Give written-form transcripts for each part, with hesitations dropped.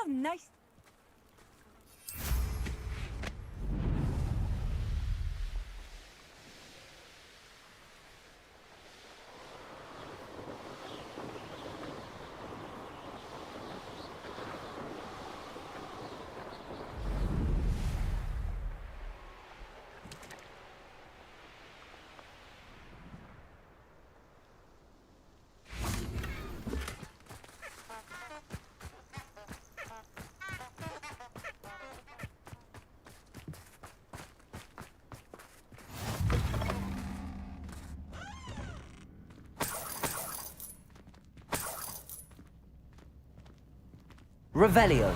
How nice. Revelio.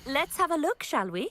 Let's have a look, shall we?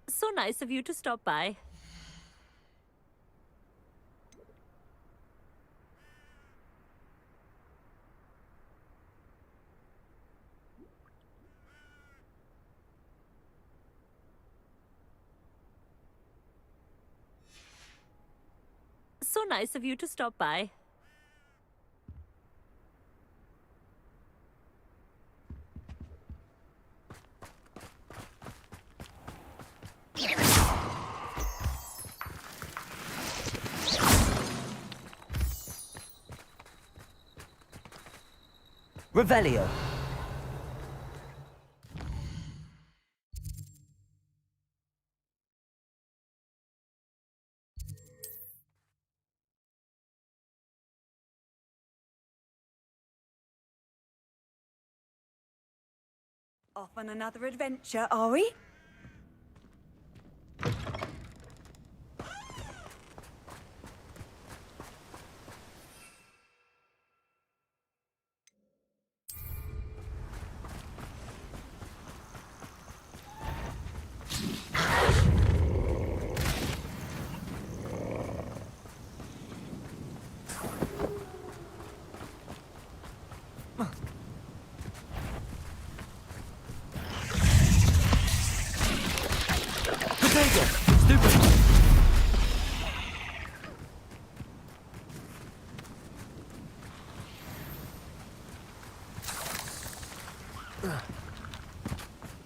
So nice of you to stop by. So nice of you to stop by. Revelio. Off on another adventure, are we?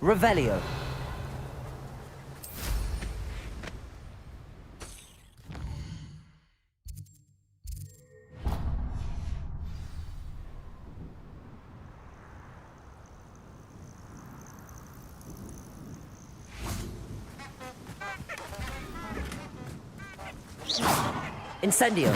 Revelio. Incendio.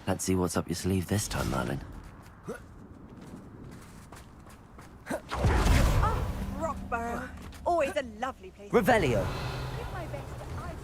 Let's see what's up your sleeve this time, Merlin. Oh, Rockborough. Always a lovely place. Revelio. Give my best to Isaac.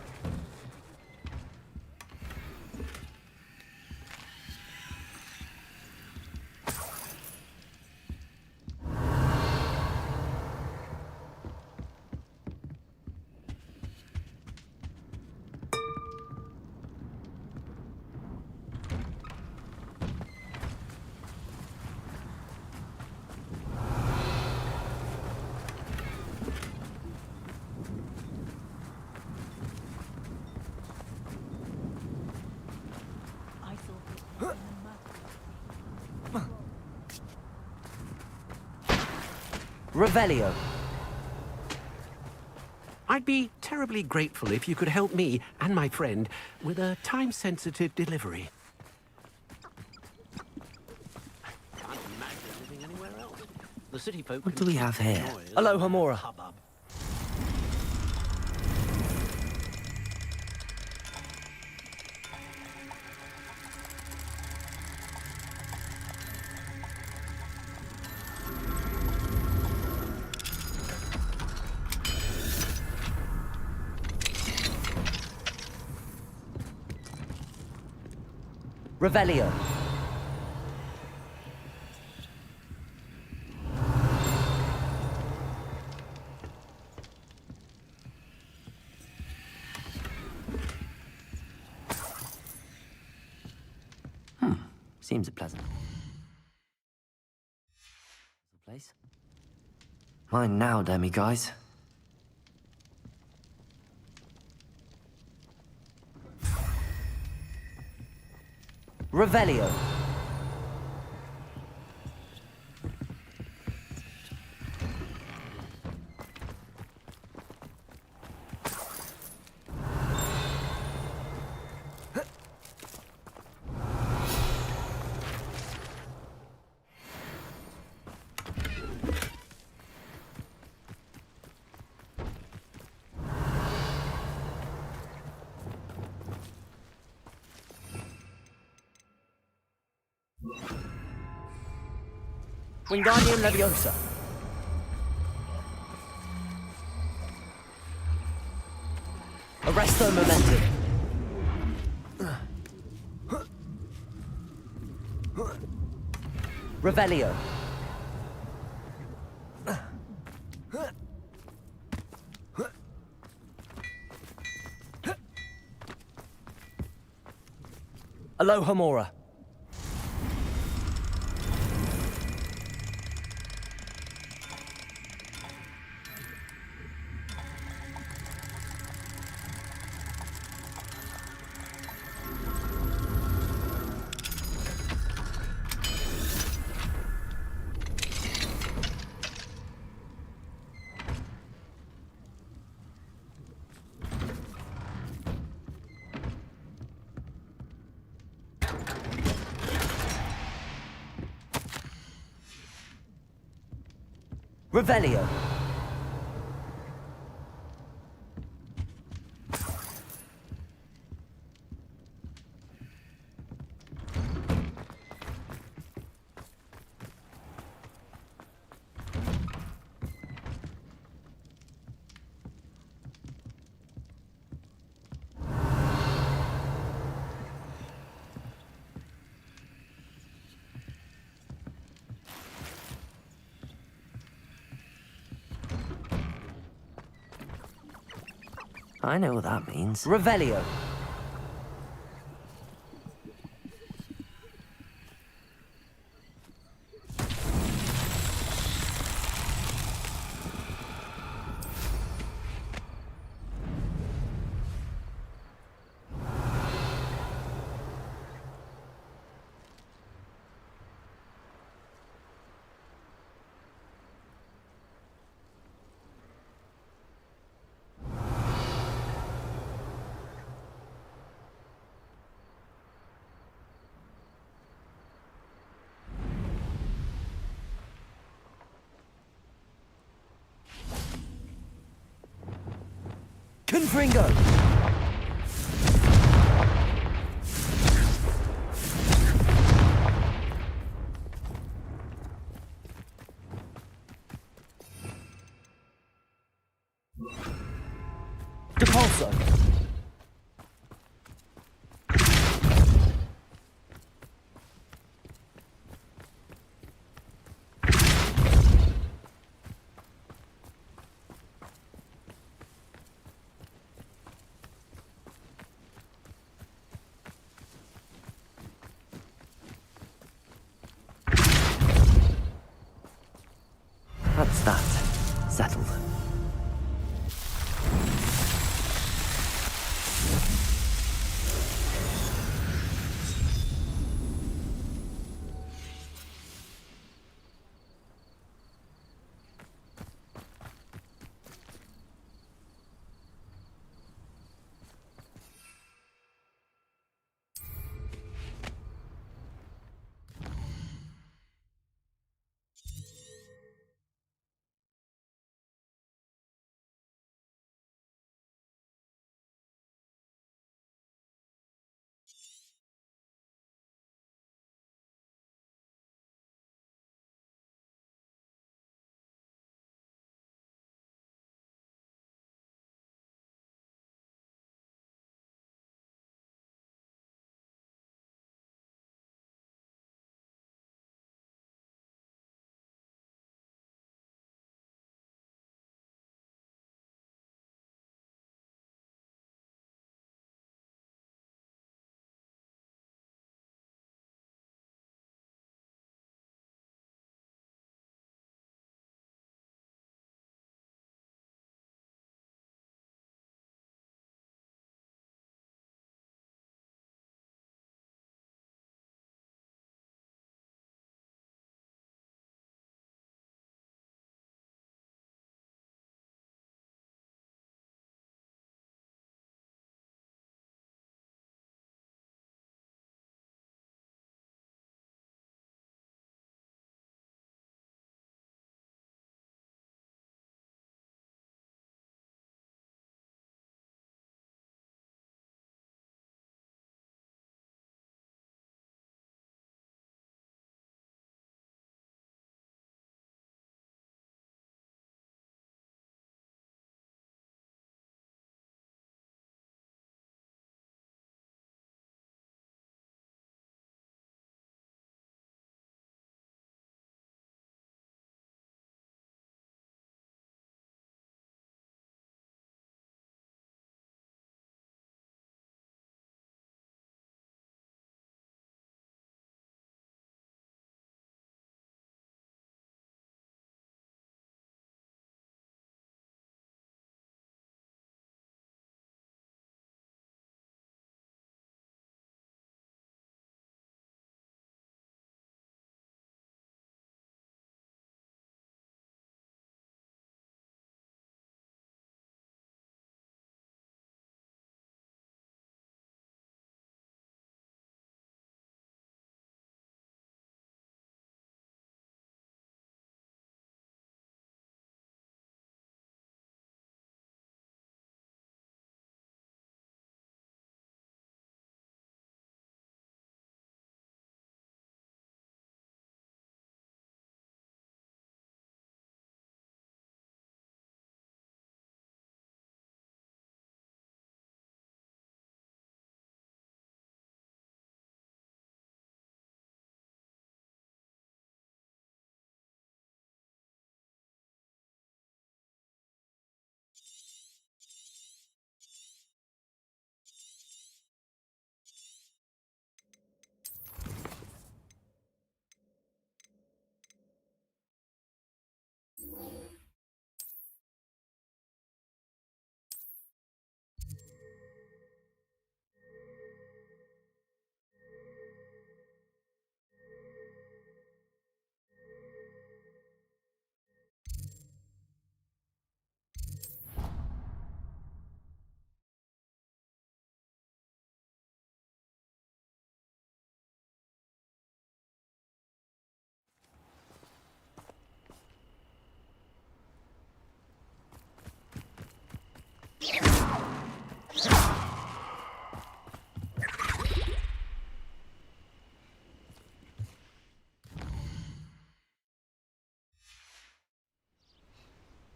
I thought it was in the mud. Revelio. I'd be terribly grateful if you could help me and my friend with a time-sensitive delivery. Can't imagine living anywhere else. The city folk. What do we have here? Aloha Mora. Hubbub. Revelio. Seems a pleasant place. Mine now, demi guys. Revelio. Wingardium Leviosa. Arresto Momentum. Revelio. Aloha Mora. Revelio. I know what that means. Revelio. Confringo. repulso. That's that. Settled.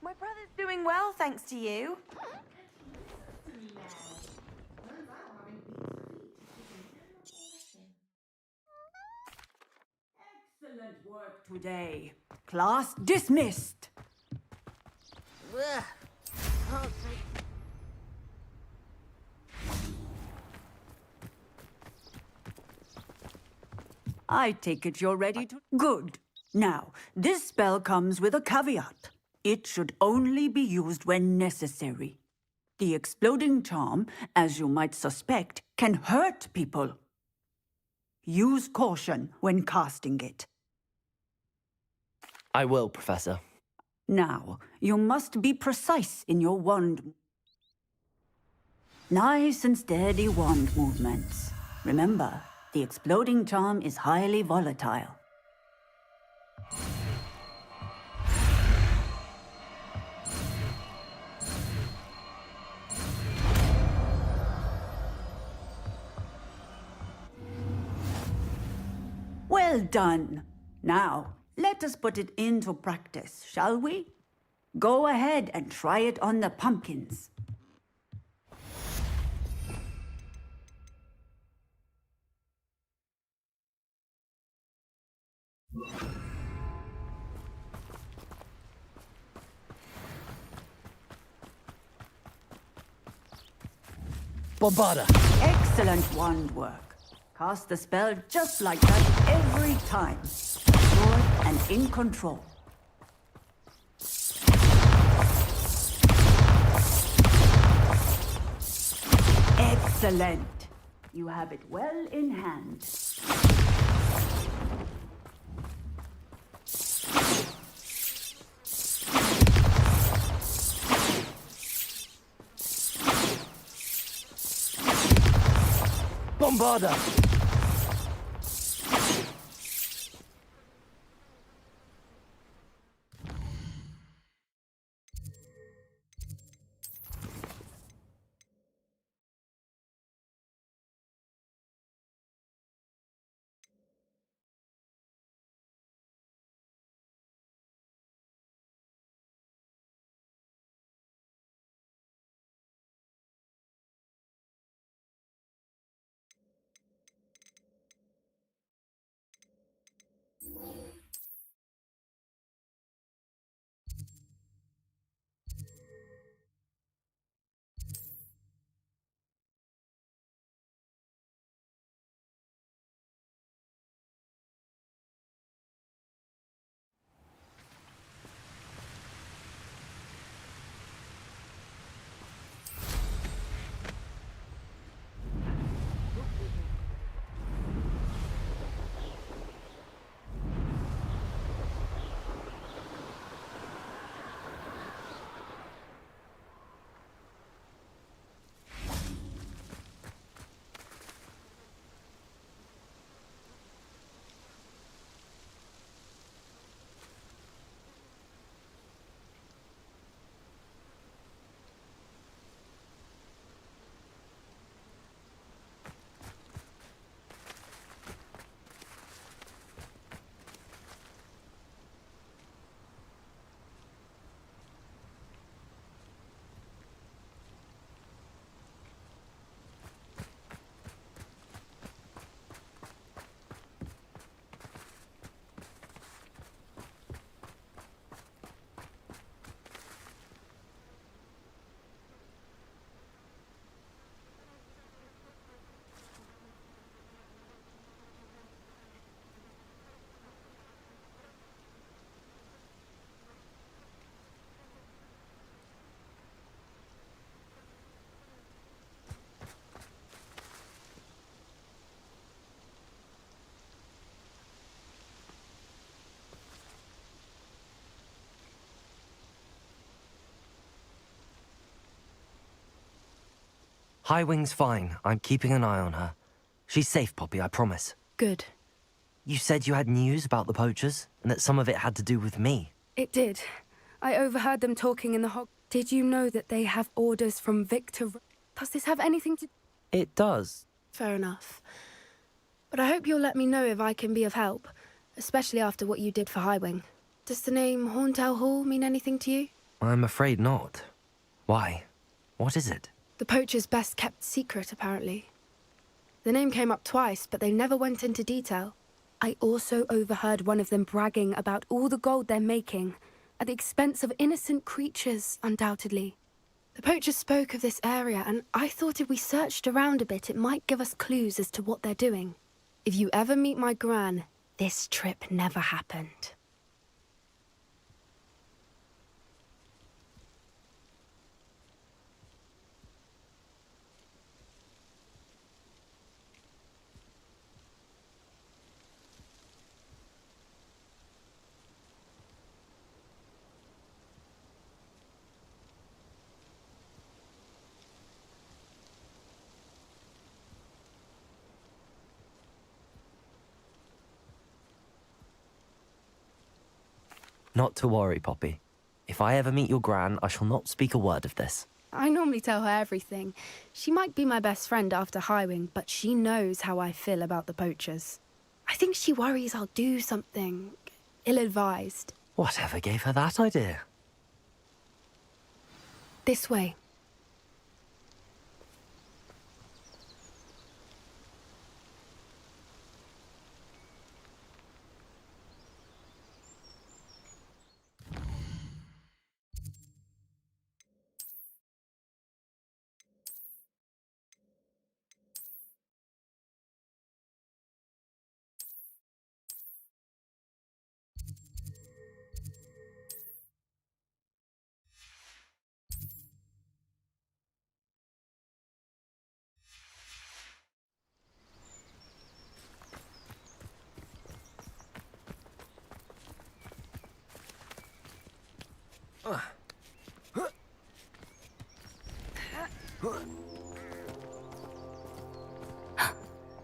My brother's doing well, thanks to you. Excellent work today. Class dismissed. I take it you're ready to... Good. Now, this spell comes with a caveat. It should only be used when necessary. The exploding charm, as you might suspect, can hurt people. Use caution when casting it. I will, Professor. Now, you must be precise in your wand. Nice and steady wand movements. Remember, the exploding charm is highly volatile. Well done. Now, let us put it into practice, shall we? Go ahead and try it on the pumpkins. Bombarda! Excellent wand work. Cast the spell just like that every time. Assured and in control. Excellent. You have it well in hand. Bombarda! Highwing's fine. I'm keeping an eye on her. She's safe, Poppy, I promise. Good. You said you had news about the poachers, and that some of it had to do with me. It did. I overheard them talking in the Hog... Did you know that they have orders from Victor... Does this have anything to... It does. Fair enough. But I hope you'll let me know if I can be of help, especially after what you did for Highwing. Does the name Horntail Hall mean anything to you? I'm afraid not. Why? What is it? The poacher's best-kept secret, apparently. The name came up twice, but they never went into detail. I also overheard one of them bragging about all the gold they're making, at the expense of innocent creatures, undoubtedly. The poachers spoke of this area, and I thought if we searched around a bit, it might give us clues as to what they're doing. If you ever meet my gran, this trip never happened. Not to worry, Poppy. If I ever meet your gran, I shall not speak a word of this. I normally tell her everything. She might be my best friend after Highwing, but she knows how I feel about the poachers. I think she worries I'll do something ill-advised. Whatever gave her that idea? This way.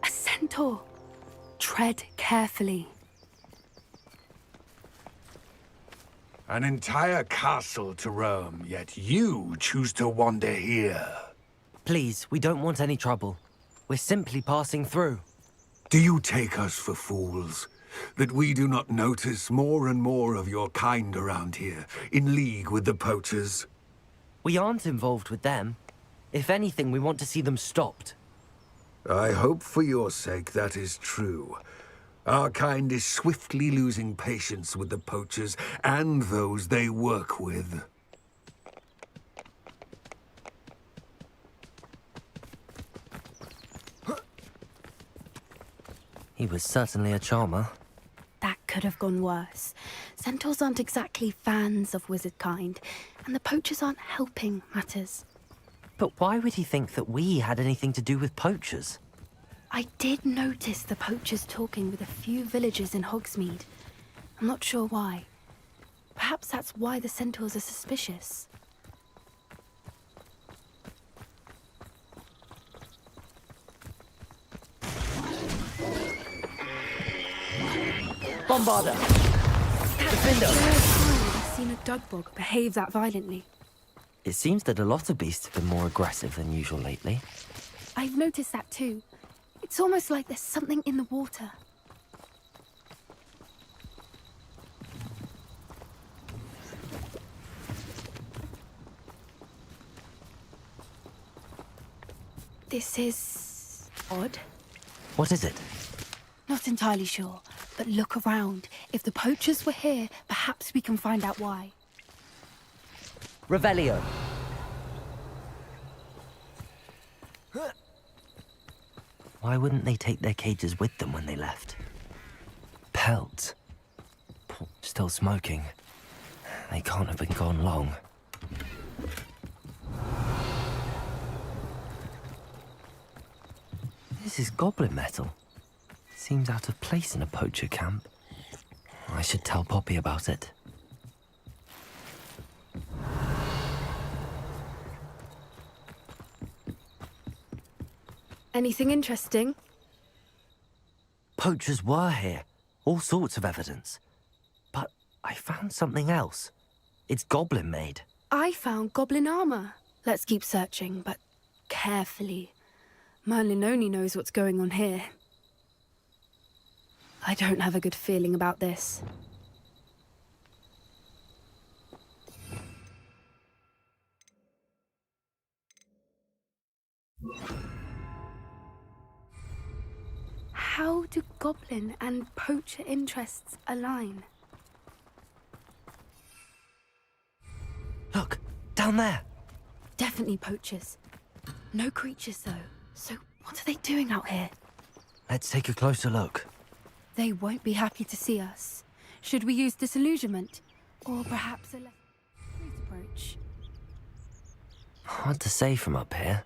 A centaur. Tread carefully. An entire castle to roam, yet you choose to wander here. Please, we don't want any trouble. We're simply passing through. Do you take us for fools? That we do not notice more and more of your kind around here, in league with the poachers? We aren't involved with them. If anything, we want to see them stopped. I hope for your sake that is true. Our kind is swiftly losing patience with the poachers and those they work with. He was certainly a charmer. That could have gone worse. Centaurs aren't exactly fans of wizard kind, and the poachers aren't helping matters. But why would he think that we had anything to do with poachers? I did notice the poachers talking with a few villagers in Hogsmeade. I'm not sure why. Perhaps that's why the centaurs are suspicious. Bombarder! Defender! I've seen a dugbog behave that violently. It seems that a lot of beasts have been more aggressive than usual lately. I've noticed that too. It's almost like there's something in the water. This is odd. What is it? Not entirely sure, but look around. If the poachers were here, perhaps we can find out why. Revelio! Why wouldn't they take their cages with them when they left? Pelts. Still smoking. They can't have been gone long. This is goblin metal. Seems out of place in a poacher camp. I should tell Poppy about it. Anything interesting? Poachers were here. All sorts of evidence. But I found something else. It's goblin made. I found goblin armor. Let's keep searching, but carefully. Merlin only knows what's going on here. I don't have a good feeling about this. how do goblin and poacher interests align? Look, down there. Definitely poachers. No creatures, though. So what are they doing out here? Let's take a closer look. They won't be happy to see us. Should we use disillusionment? Or perhaps a less discreet approach? Hard to say from up here.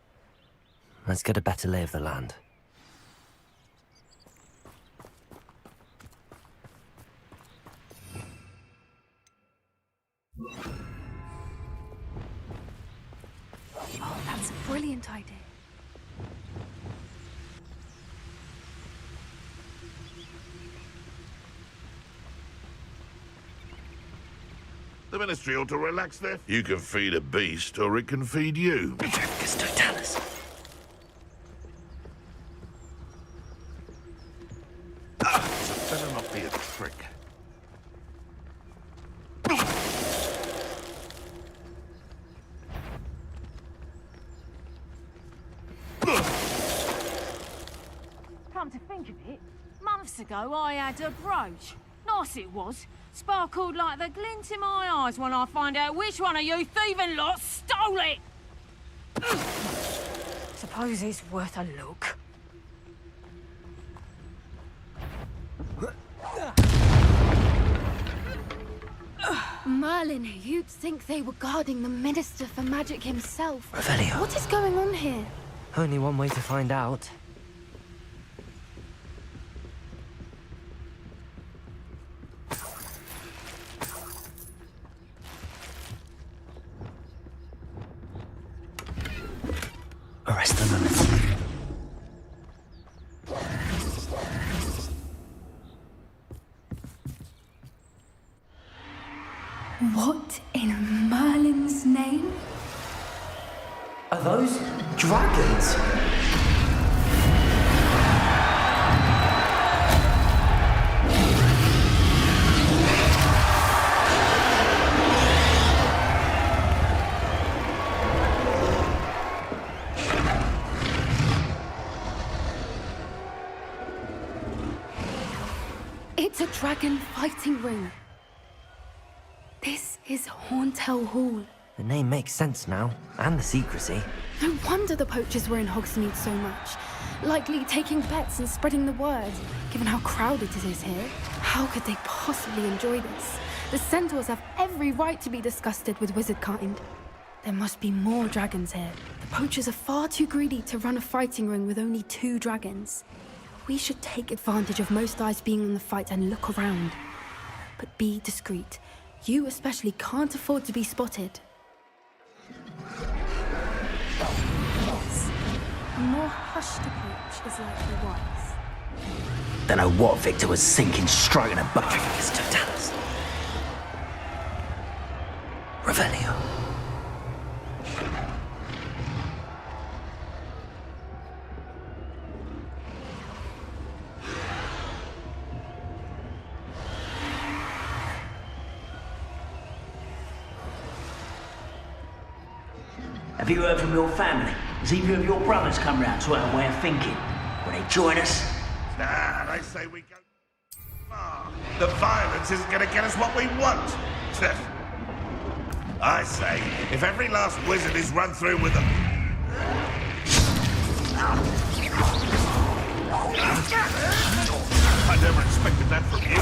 Let's get a better lay of the land. Oh, that's a brilliant idea. The Ministry ought to relax their... You can feed a beast, or it can feed you. Just don't tell us. It better not be a trick. Come to think of it, months ago I had a brooch. Nice it was. Sparkled like the glint in my eyes when I find out which one of you thieving lot stole it! Suppose it's worth a look. Merlin, you'd think they were guarding the Minister for Magic himself. Revelio. What is going on here? Only one way to find out. Arrest the Minister. What in Merlin's name? Are those dragons? It's a dragon fighting ring. This is Horntail Hall. The name makes sense now, and the secrecy. No wonder the poachers were in Hogsmeade so much. Likely taking bets and spreading the word, given how crowded it is here. How could they possibly enjoy this? The centaurs have every right to be disgusted with wizard kind. There must be more dragons here. The poachers are far too greedy to run a fighting ring with only 2 dragons. We should take advantage of most eyes being on the fight and look around. But be discreet. You especially can't afford to be spotted. Yes. A more hushed approach is likely wise. Don't know what Victor was sinking straight in a boat. Just don't tell us. Revelio. Have you heard from your family? Has either of your brothers come round to our way of thinking? Will they join us? Nah, they say we go far. The violence isn't going to get us what we want. I say, if every last wizard is run through with them... I never expected that from you.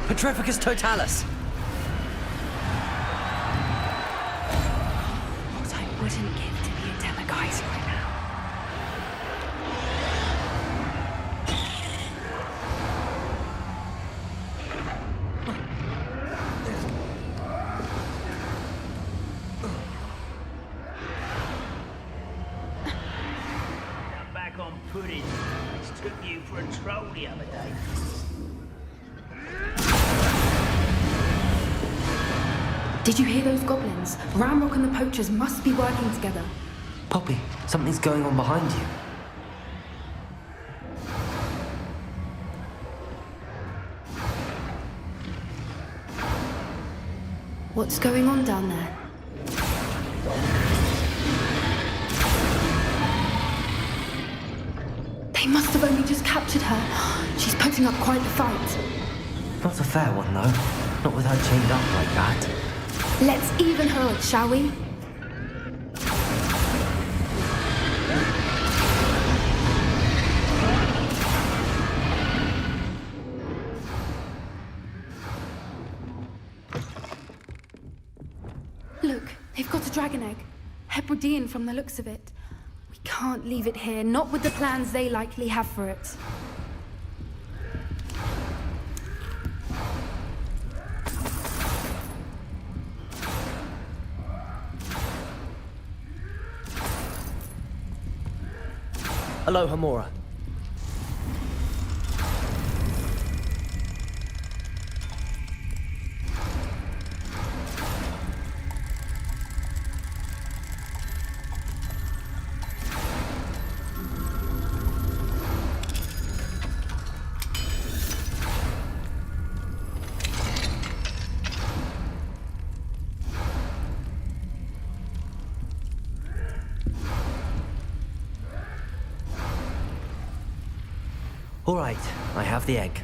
Petrificus totalis. What I wouldn't give to be a Demoguy's right now. Come back on pudding. Took you for a troll the other day. Did you hear those goblins? Ramrock and the poachers must be working together. Poppy, something's going on behind you. What's going on down there? They must have only just captured her. She's putting up quite the fight. Not a fair one, though. Not with her chained up like that. Let's even her up, shall we? Look, they've got a dragon egg. Hebridean from the looks of it. We can't leave it here, not with the plans they likely have for it. Aloha, Mora. All right, I have the egg.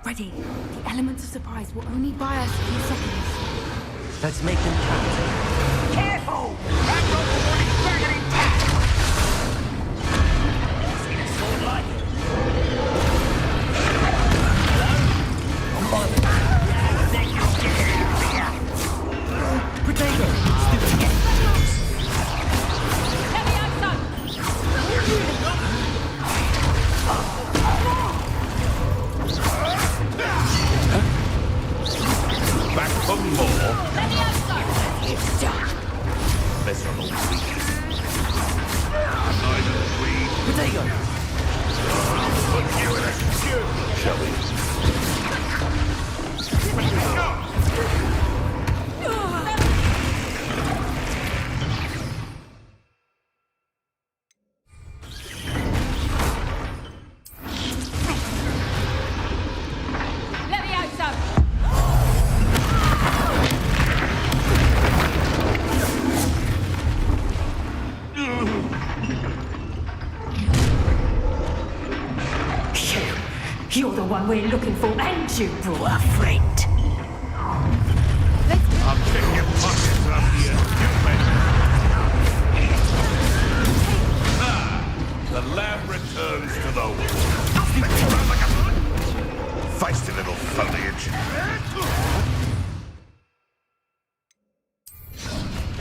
Ready. The elements of surprise will only buy us a few seconds. Let's make them count. Careful! I've got the warning dragon intact! Seen a sword like it. Think you'll get out of here? Potato! Stupid. Back for more. It's done. Miserable weed. Neither weed. Potato! Put you in a stew, shall we? Let me out, son. You're the one we're looking for, and you brought a friend. I'll check your pockets up here, stupid. The lamb returns to the feisty little foliage.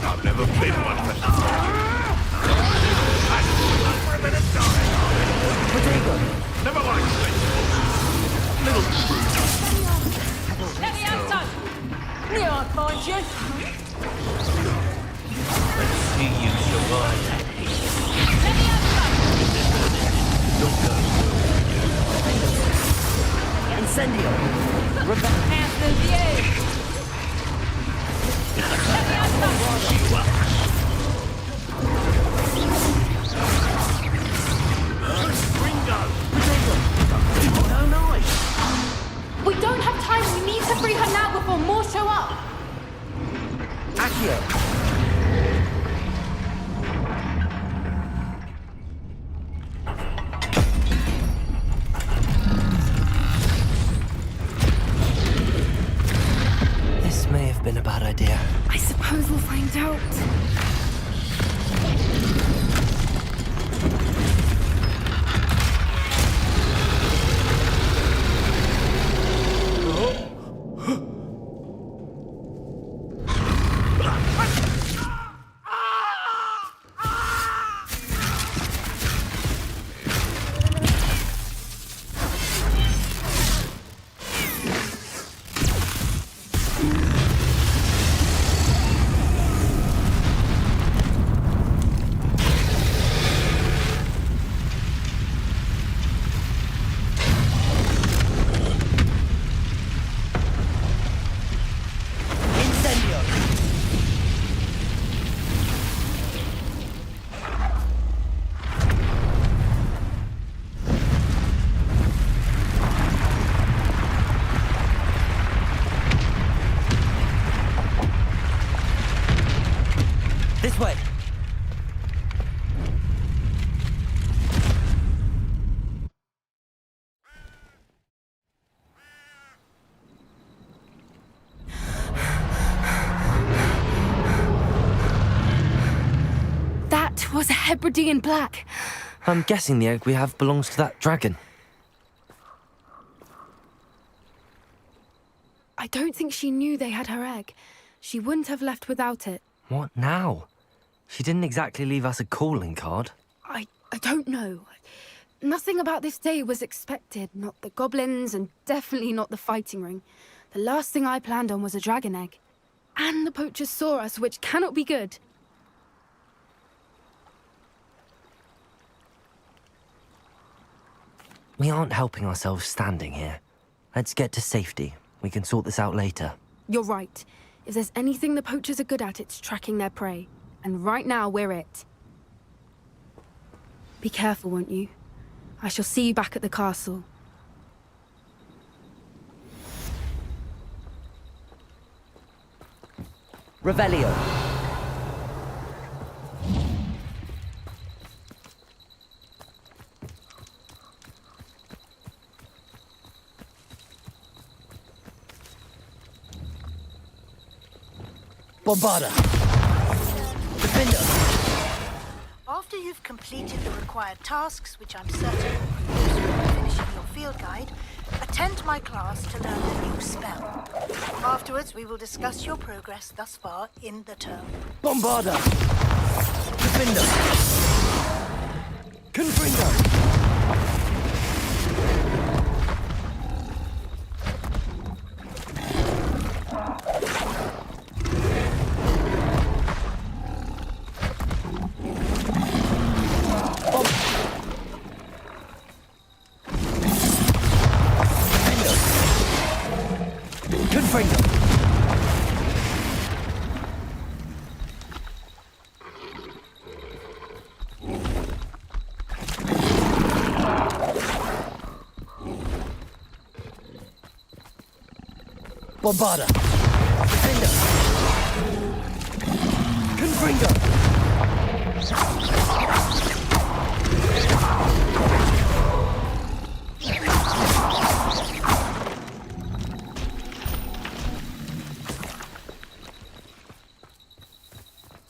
I've never been one for for a bit of time. Potato! Never liked vegetables. Little fruit. Let me out, son. Knew I'd find you. Let's see you survive. Let me out, son. Incendio! Pass the view. Let me out, son. We don't have time. We need to free her now before more show up. Accio! This may have been a bad idea. I suppose we'll find out. Hebridean black. I'm guessing the egg we have belongs to that dragon. I don't think she knew they had her egg. She wouldn't have left without it. What now? She didn't exactly leave us a calling card. I don't know. Nothing about this day was expected. Not the goblins, and definitely not the fighting ring. The last thing I planned on was a dragon egg. And the poachers saw us, which cannot be good. We aren't helping ourselves standing here. Let's get to safety. We can sort this out later. You're right. If there's anything the poachers are good at, it's tracking their prey. And right now, we're it. Be careful, won't you? I shall see you back at the castle. Revelio. Bombarda. Defender. After you've completed the required tasks, which I'm certain will be useful in finishing your field guide, attend my class to learn the new spell. Afterwards, we will discuss your progress thus far in the term. Bombarda. Defender. Confringo. Bombarda. Defender. Confringo.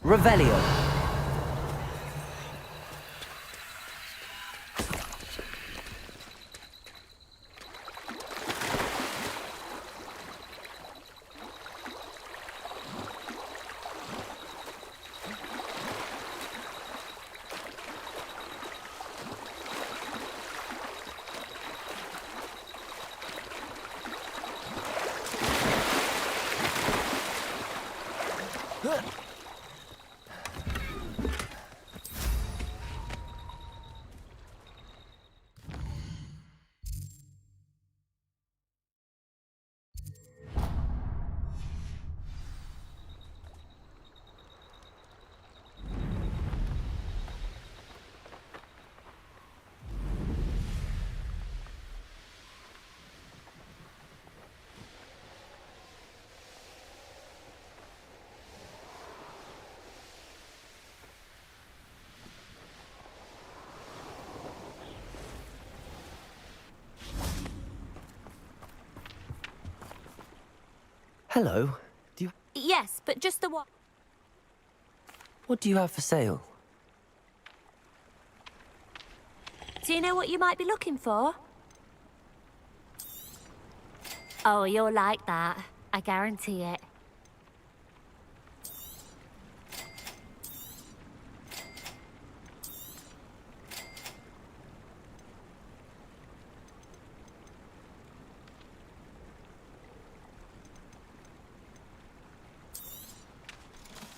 Revelio. Hello. Yes, but just the one. What do you have for sale? Do you know what you might be looking for? Oh, you'll like that. I guarantee it.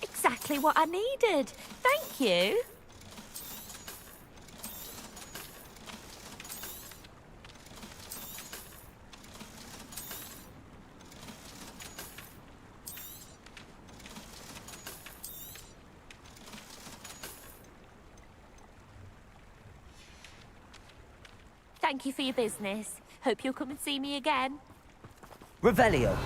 Exactly what I needed. Thank you. Thank you for your business. Hope you'll come and see me again. Revelio.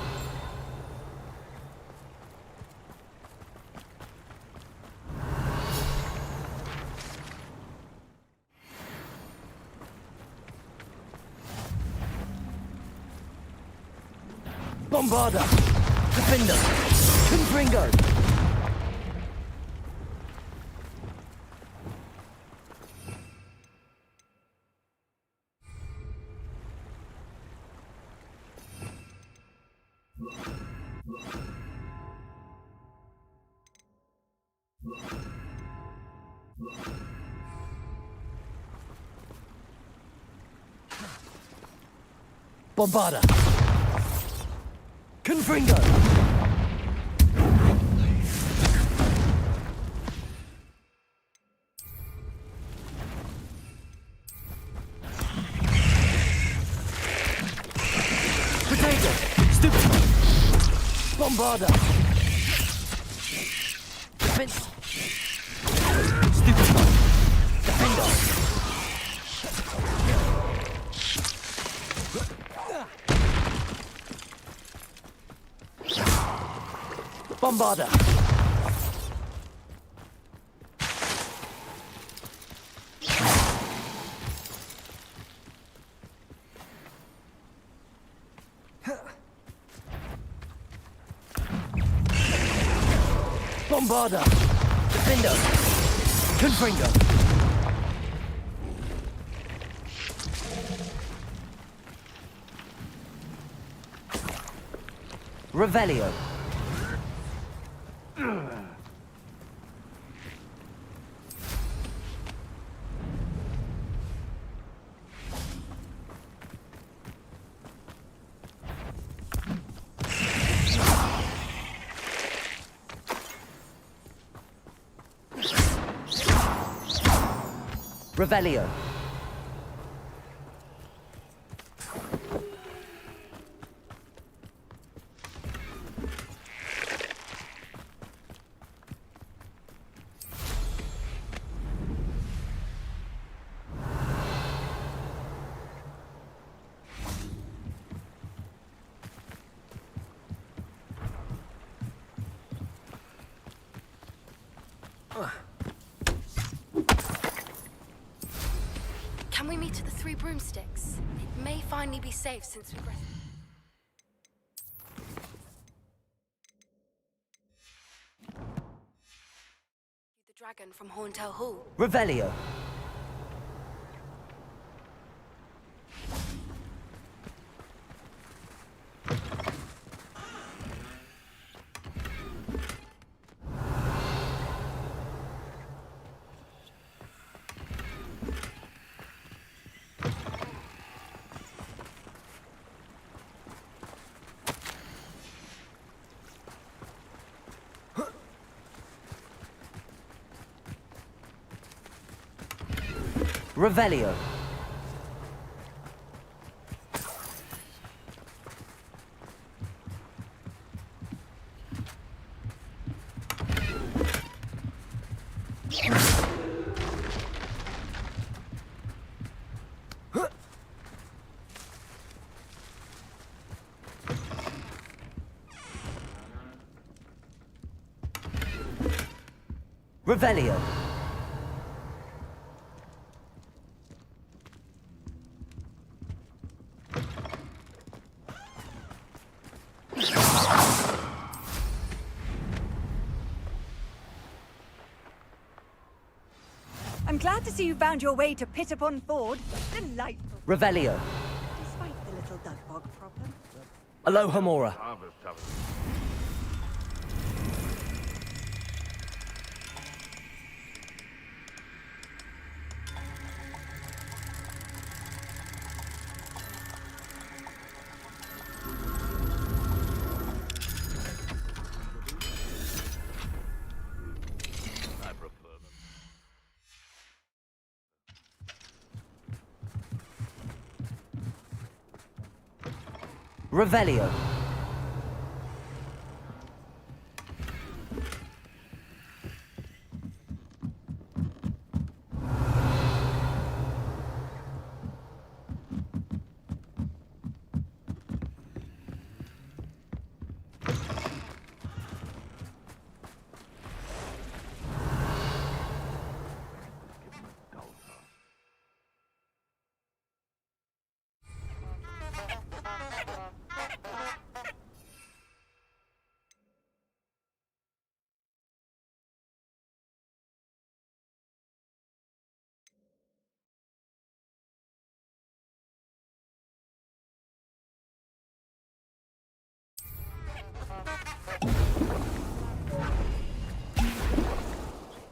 Bombarda. Defender. Confringo. Bombarda! Confringo! Potato! Stupid! Bombarda! Stupid! Defender! Bombarda! Bombarda! Defender! Confringo! Revelio! Revelio. Can we meet at the Three Broomsticks? It may finally be safe since we've... The dragon from Horntail Hall. Revelio. Revelio. Revelio. I'm glad to see you found your way to Pittapon Ford. Delightful. Revelio. Despite the little duckbog problem. Alohomora. Revelio.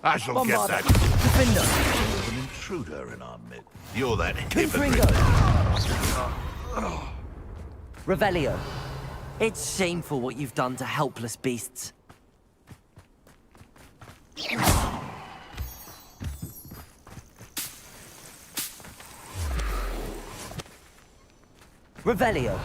I shall Bombarda. get that. Defender. There's an intruder in our midst. You're that hypocrite. Confringo. Revelio. It's shameful what you've done to helpless beasts. Revelio.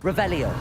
Revelio.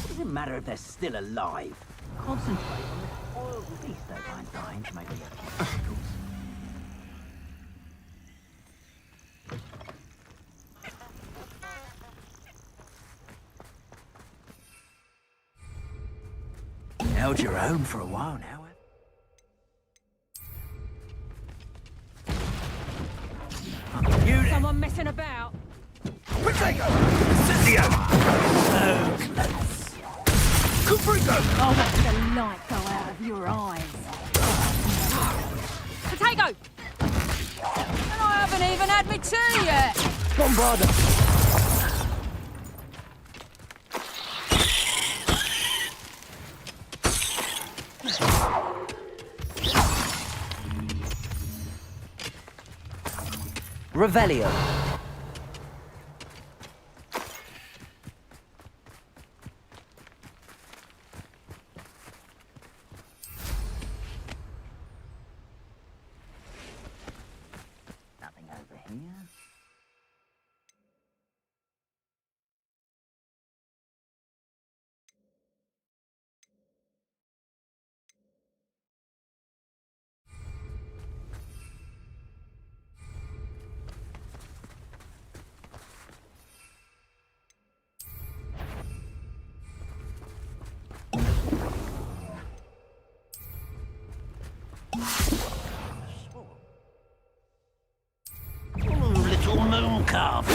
Doesn't matter if they're still alive. Concentrate on the oil release they find dying to make your chemicals. Held your own for a while now. Someone messing about. Potato! Incendio! So close. Cuprico! I'll let the light go out of your eyes. Potato! And I haven't even had my tea yet. Bombarda. Revelio. Nothing over here. Little moon calves.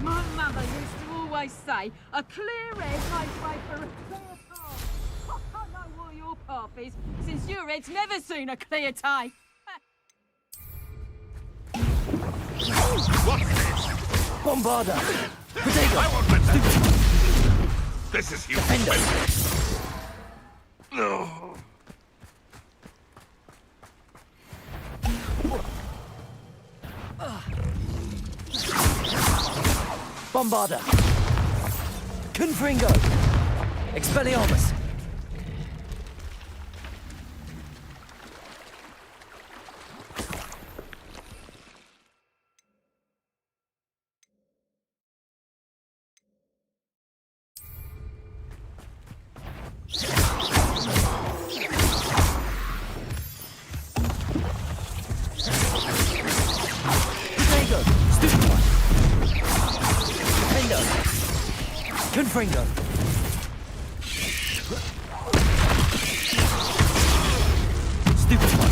My mother used to always say, a clear head makes way for a clear path. I don't know what your path is, since your head's never seen a clear day. Bombarda. Potato. I won't let that. This is humiliating. No. Bombarda! Confringo! Expelliarmus! Confringo! Stupid one!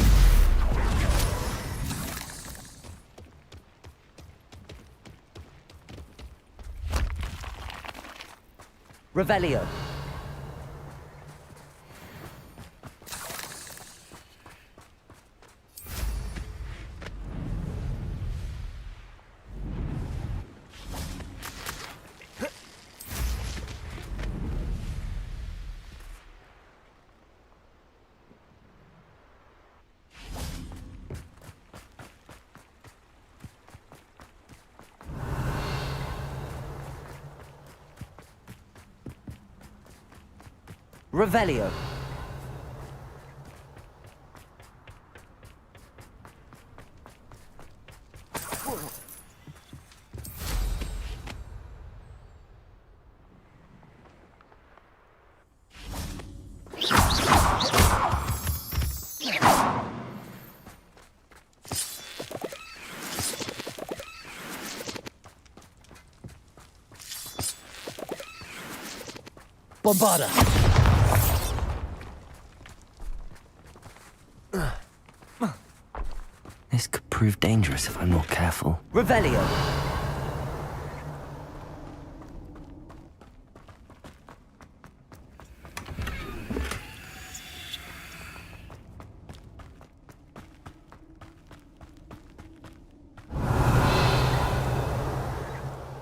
Revelio! Revelio. Bombarda. This could prove dangerous if I'm not careful. Revelio!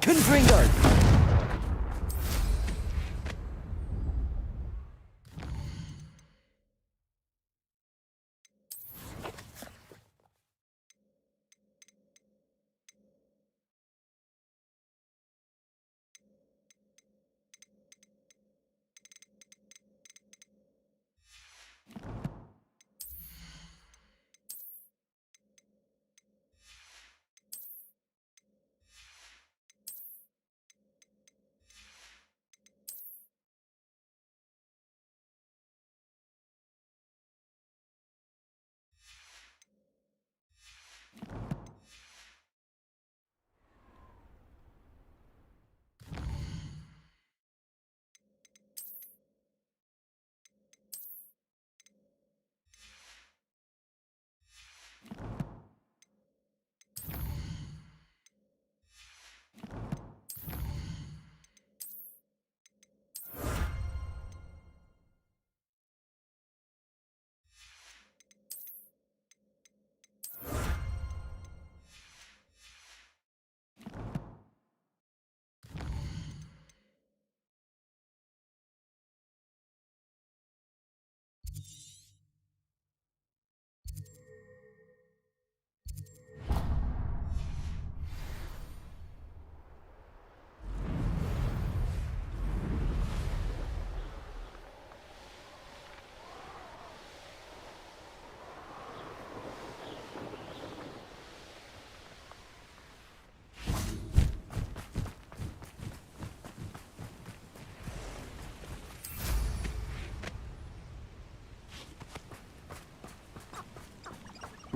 Confringo!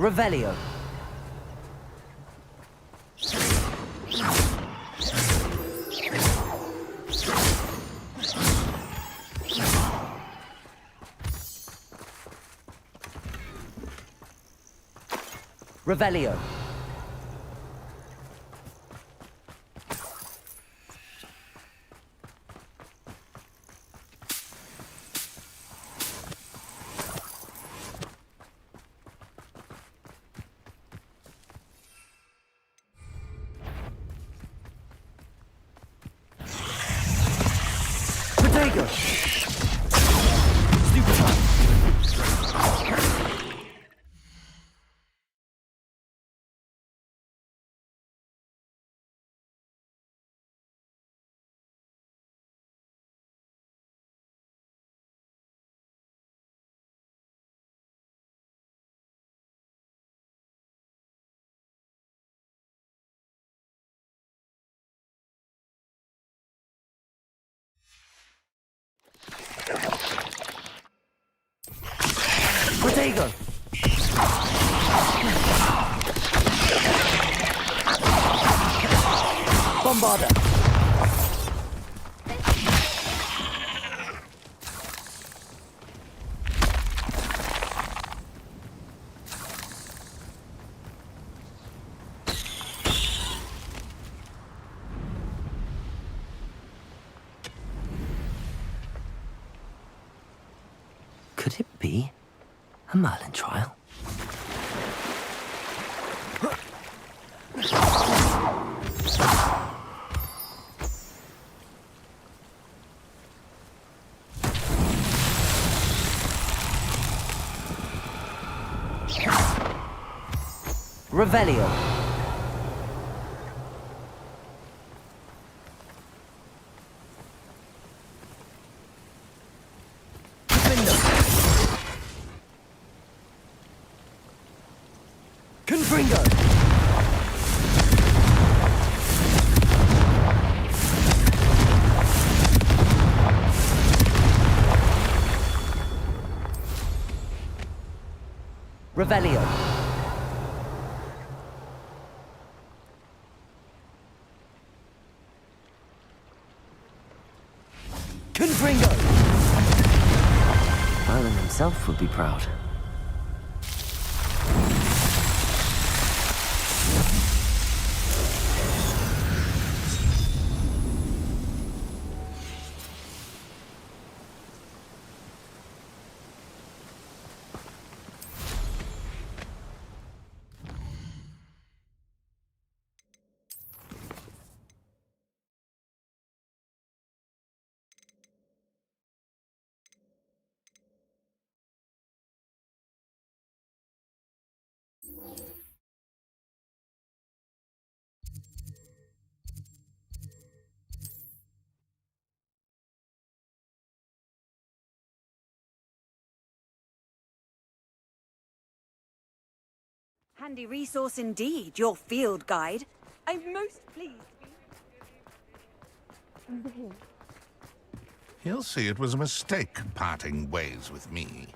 Revelio. Revelio. Protego! Stupefy! Protego! Bombarda! Could it be a Merlin trial? Revelio. Confringo! Revelio. Confringo! Merlin himself would be proud. Handy resource indeed, your field guide. I'm most pleased. He'll see it was a mistake parting ways with me.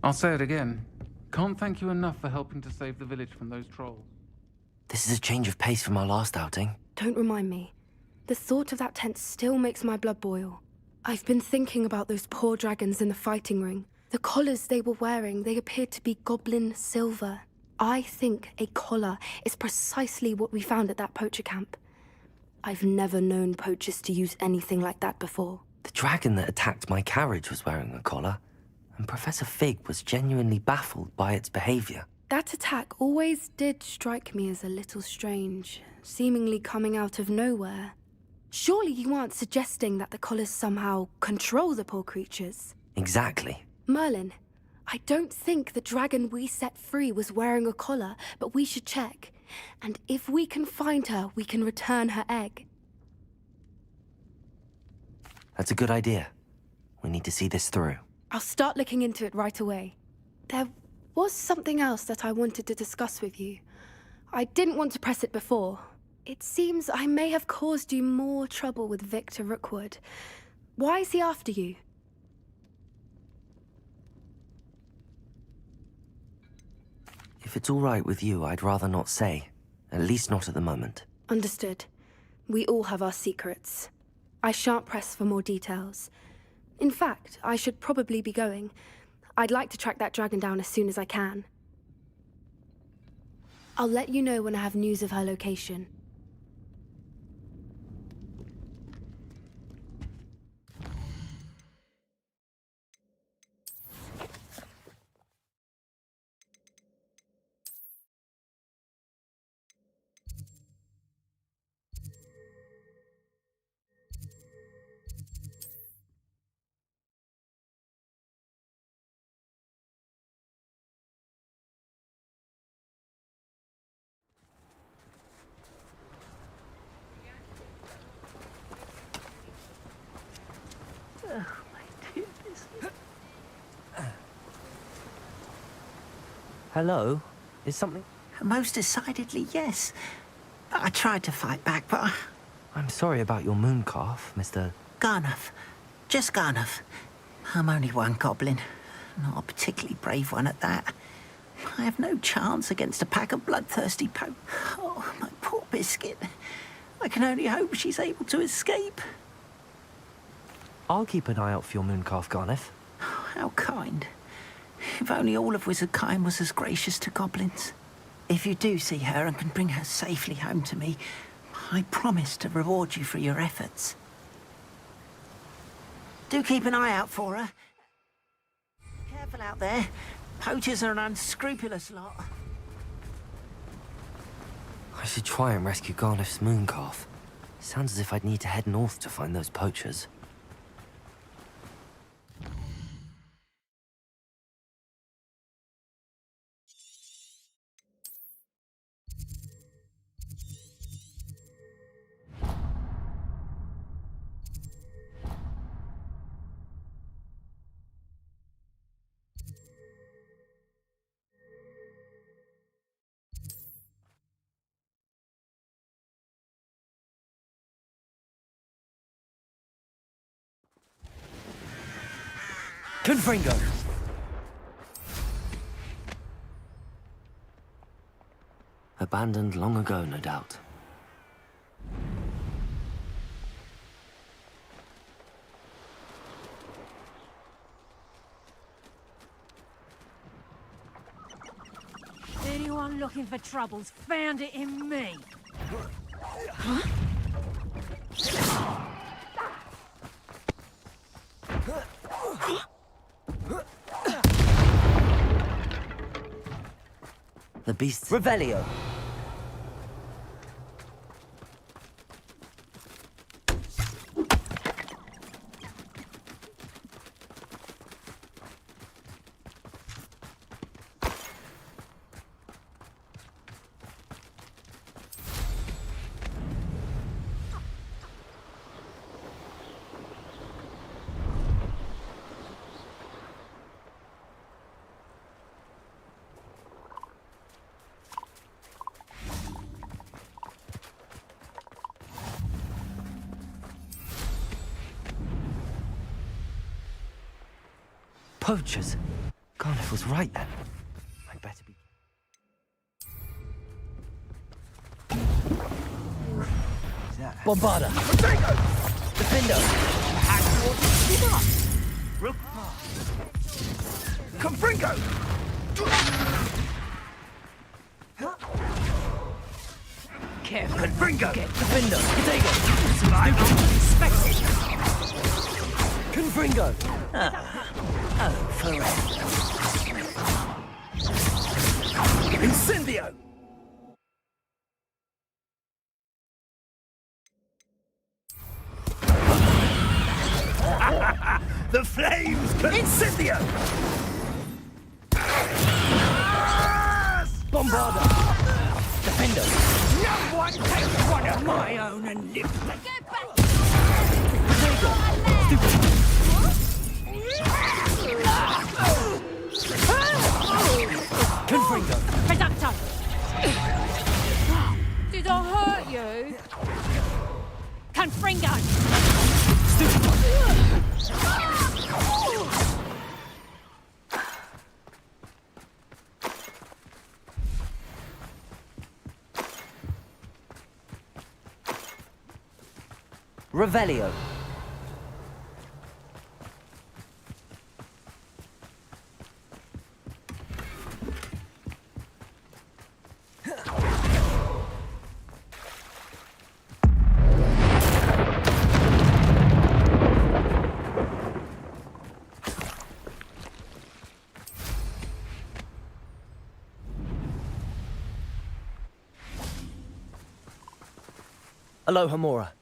I'll say it again. Can't thank you enough for helping to save the village from those trolls. This is a change of pace from our last outing. Don't remind me. The thought of that tent still makes my blood boil. I've been thinking about those poor dragons in the fighting ring. The collars they were wearing, they appeared to be goblin silver. I think a collar is precisely what we found at that poacher camp. I've never known poachers to use anything like that before. The dragon that attacked my carriage was wearing a collar, and Professor Fig was genuinely baffled by its behavior. That attack always did strike me as a little strange, seemingly coming out of nowhere. Surely you aren't suggesting that the collars somehow control the poor creatures? Exactly. Merlin, I don't think the dragon we set free was wearing a collar, but we should check. And if we can find her, we can return her egg. That's a good idea. We need to see this through. I'll start looking into it right away. There was something else that I wanted to discuss with you. I didn't want to press it before. It seems I may have caused you more trouble with Victor Rookwood. Why is he after you? If it's all right with you, I'd rather not say. At least not at the moment. Understood. We all have our secrets. I shan't press for more details. In fact, I should probably be going. I'd like to track that dragon down as soon as I can. I'll let you know when I have news of her location. Hello? Is something... Most decidedly, yes. I tried to fight back, but I'm sorry about your moon calf, Mr... Garnuff. Just Garnuff. I'm only one goblin. Not a particularly brave one at that. I have no chance against a pack of bloodthirsty Oh, my poor biscuit. I can only hope she's able to escape. I'll keep an eye out for your moon calf, Garniff. How kind. If only all of Wizardkind was as gracious to goblins. If you do see her and can bring her safely home to me, I promise to reward you for your efforts. Do keep an eye out for her. Careful out there. Poachers are an unscrupulous lot. I should try and rescue Garniff's moon calf. Sounds as if I'd need to head north to find those poachers. Confringo! Abandoned long ago, no doubt. Anyone looking for troubles found it in me. The beasts... Revelio. Poachers! Garniff was right then. I'd better be... Bombarda. Defender. Confringo. Careful. Confringo. Defender. Potato. Survival unexpected. Confringo. Oh, forever. Incendio. The flames! Incendio! Bombarda! Defender! No one takes one of my own and lives like... Get back! Confringo! Reducto! Did I hurt you? Confringo! Revelio. Aloha Mora.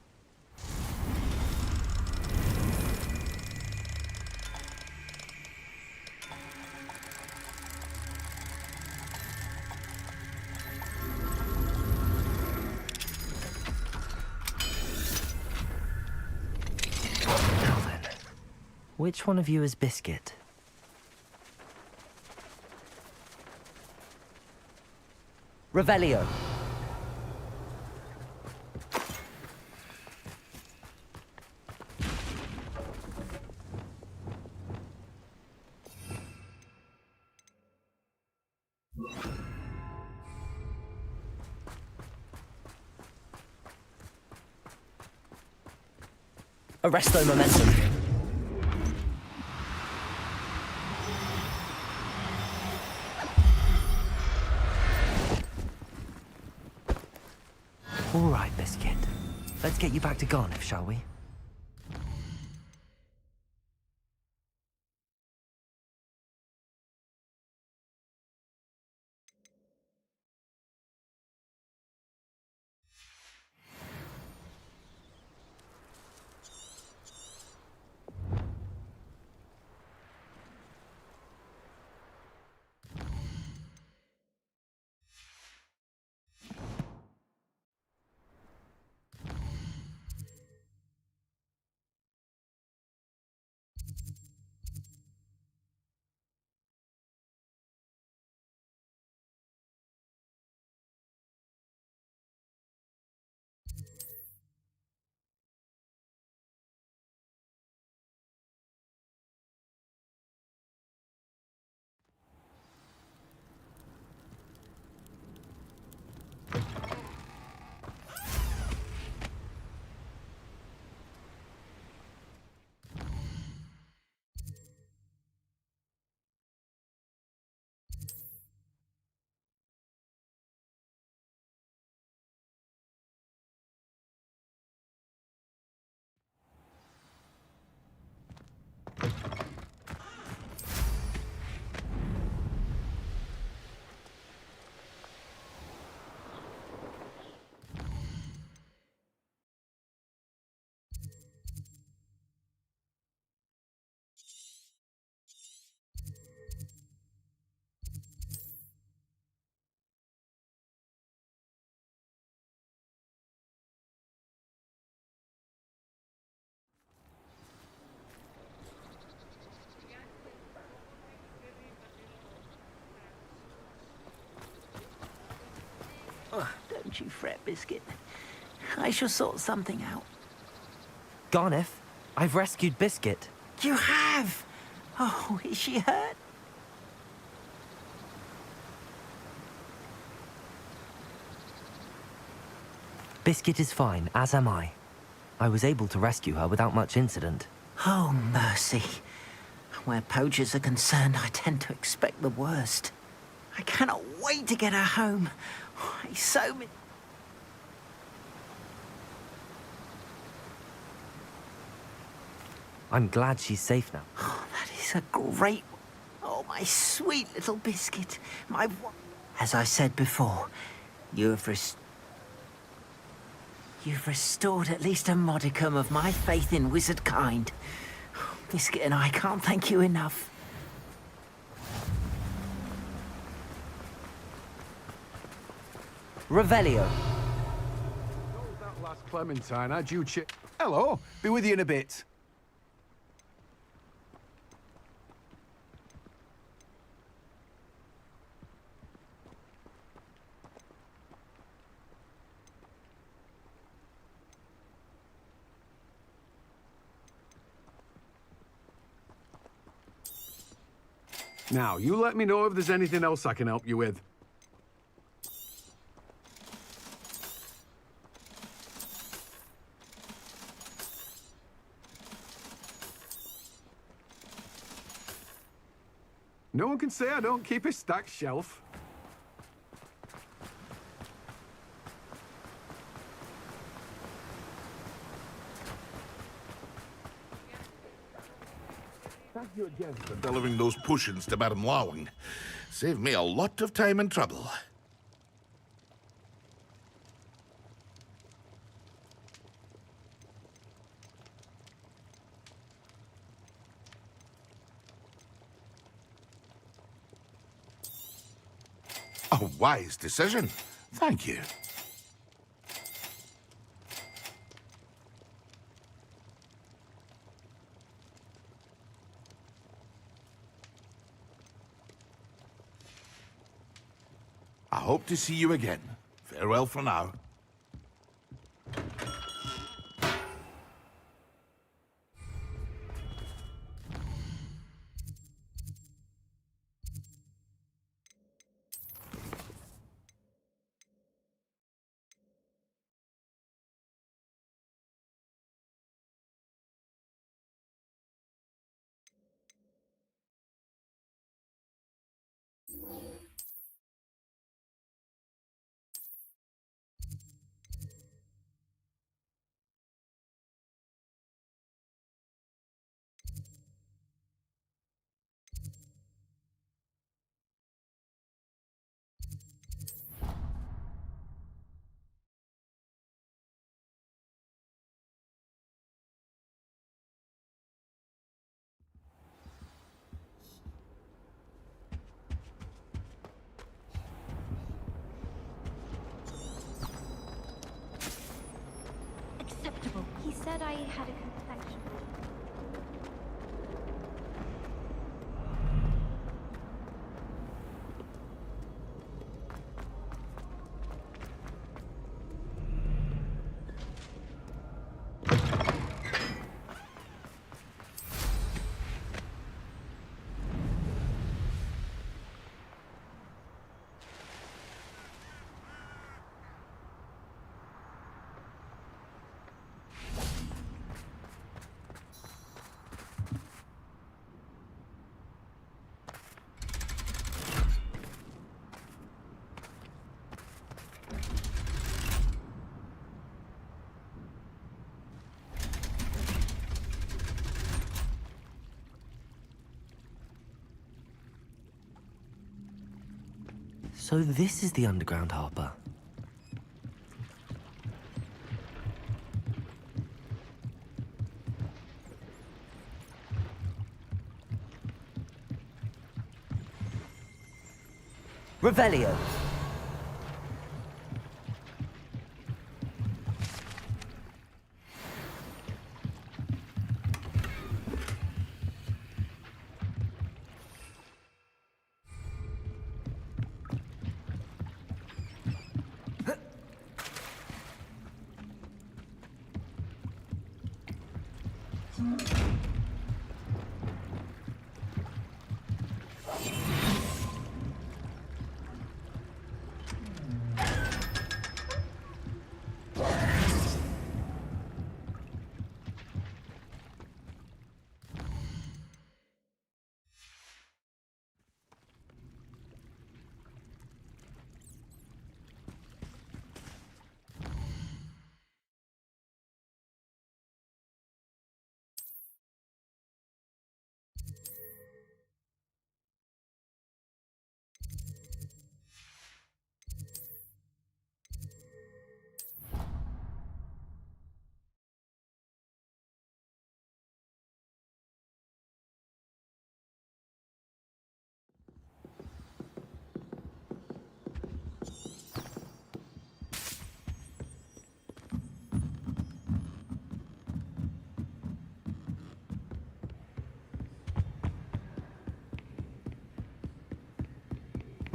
Now then, which one of you is Biscuit? Revelio. Arresto momentum. All right, Biscuit. Let's get you back to Garniff, shall we? Oh, don't you fret, Biscuit. I shall sort something out. Garniff, I've rescued Biscuit. You have? Oh, is she hurt? Biscuit is fine, as am I. I was able to rescue her without much incident. Oh, mercy. Where poachers are concerned, I tend to expect the worst. I cannot wait to get her home. I so miss... I'm glad she's safe now. Oh, that is a great... Oh, my sweet little Biscuit. My... As I said before, you've restored at least a modicum of my faith in wizard kind. Biscuit and I can't thank you enough. Revelio. That last Clementine, how'd you Hello, be with you in a bit. Now, you let me know if there's anything else I can help you with. No one can say I don't keep a stacked shelf. Thank you again for delivering those potions to Madame Lawing. Saved me a lot of time and trouble. A wise decision. Thank you. A hope to see you again. Farewell for now. Acceptable. He said I had a complexion. So this is the underground harbour. Revelio.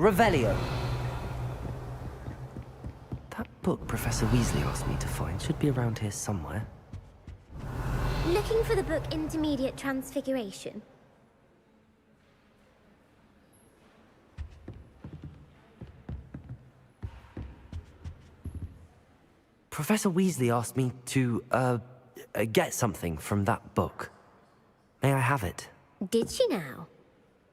Revelio. That book Professor Weasley asked me to find should be around here somewhere. Looking for the book Intermediate Transfiguration? Professor Weasley asked me to, get something from that book. May I have it? Did she now?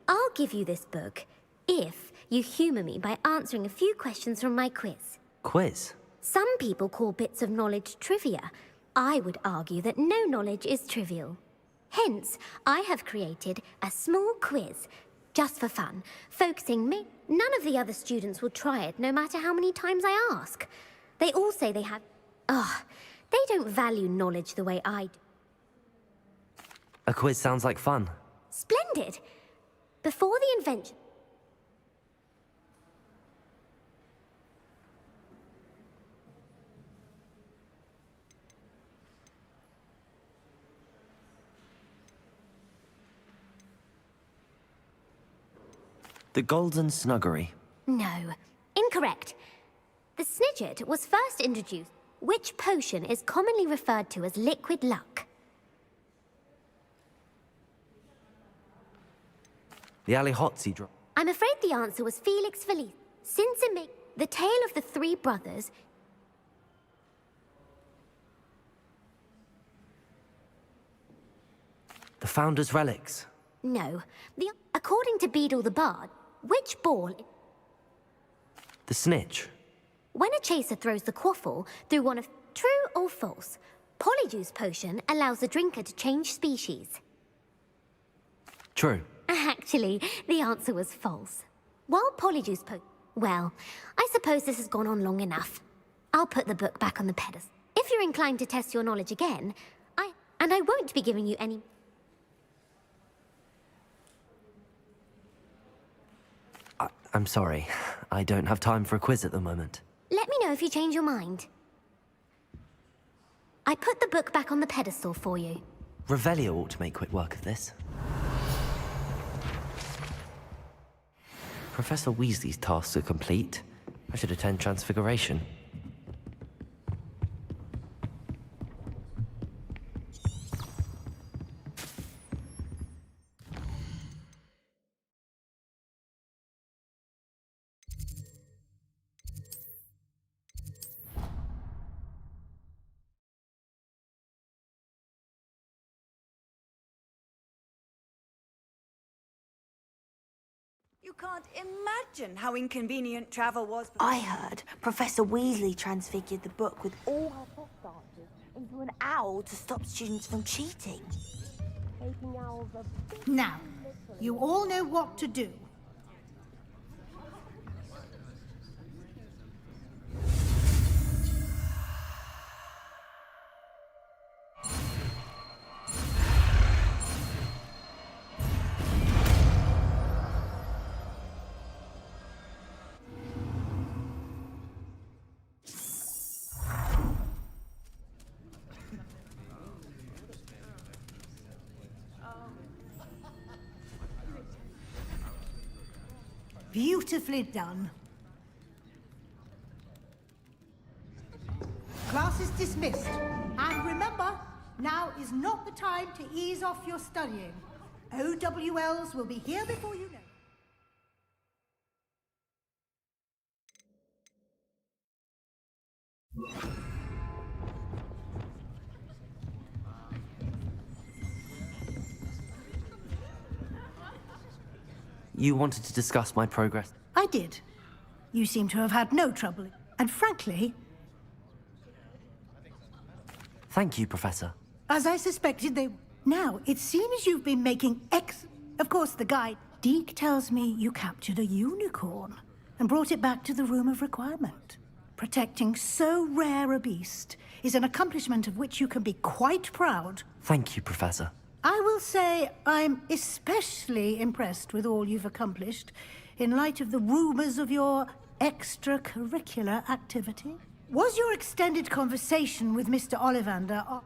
I'll give you this book if you humour me by answering a few questions from my quiz. Quiz? Some people call bits of knowledge trivia. I would argue that no knowledge is trivial. Hence, I have created a small quiz, just for fun, focusing me. None of the other students will try it, no matter how many times I ask. They all say they have... they don't value knowledge the way I do. A quiz sounds like fun. Splendid! Before the invention... The Golden Snuggery. No, incorrect. Incorrect. The Snidget was first introduced, which potion is commonly referred to as liquid luck. The Alihotzi drop. I'm afraid the answer was Felix Felice. Since it makes the tale of the three brothers, The Founder's relics. no. According to Beadle the Bard, which ball... The Snitch. When a chaser throws the quaffle through one of... True or false? Polyjuice potion allows the drinker to change species. True. Actually, the answer was false. While Polyjuice well, I suppose this has gone on long enough. I'll put the book back on the pedestal. If you're inclined to test your knowledge again, I won't be giving you any... I'm sorry. I don't have time for a quiz at the moment. Let me know if you change your mind. I put the book back on the pedestal for you. Revelio ought to make quick work of this. Professor Weasley's tasks are complete. I should attend Transfiguration. You can't imagine how inconvenient travel was. I heard Professor Weasley transfigured the book with all her test answers into an owl to stop students from cheating. Making owls a... Now, you all know what to do. Beautifully done. Class is dismissed. And remember, now is not the time to ease off your studying. OWLs will be here before you know. You wanted to discuss my progress? I did. You seem to have had no trouble. And frankly, Thank you, Professor. as I suspected they... Now, it seems you've been making Of course, the guide, Deke, tells me you captured a unicorn and brought it back to the Room of Requirement. Protecting so rare a beast is an accomplishment of which you can be quite proud. Thank you, Professor. I will say I'm especially impressed with all you've accomplished in light of the rumors of your extracurricular activity. Was your extended conversation with Mr. Ollivander...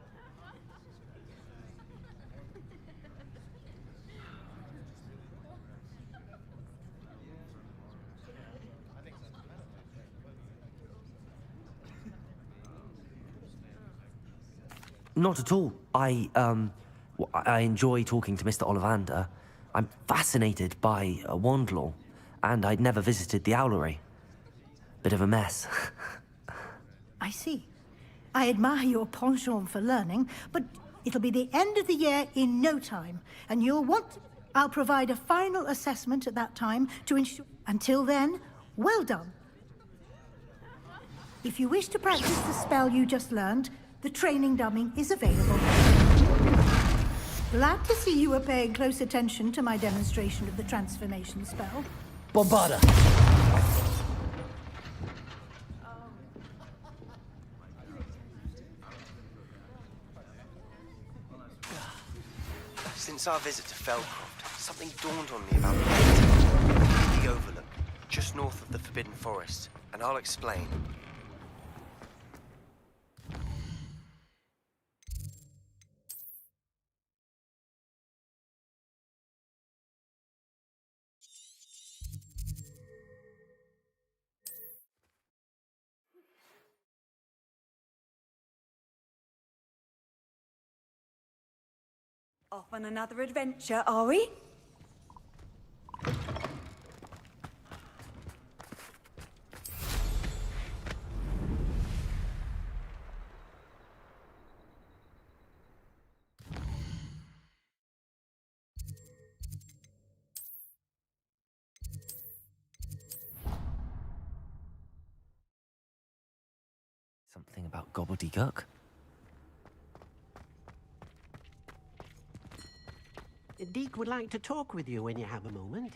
Not at all. I enjoy talking to Mr. Ollivander. I'm fascinated by wand law, and I'd never visited the Owlery. Bit of a mess. I see. I admire your penchant for learning, but it'll be the end of the year in no time, and you'll want... I'll provide a final assessment at that time to ensure... Until then, well done. If you wish to practice the spell you just learned, the training dummy is available. Glad to see you are paying close attention to my demonstration of the transformation spell. Bombarda! Since our visit to Feldcroft, something dawned on me about the overlook, just north of the Forbidden Forest, and I'll explain. Off on another adventure, are we? Something about gobbledygook? Deke would like to talk with you when you have a moment.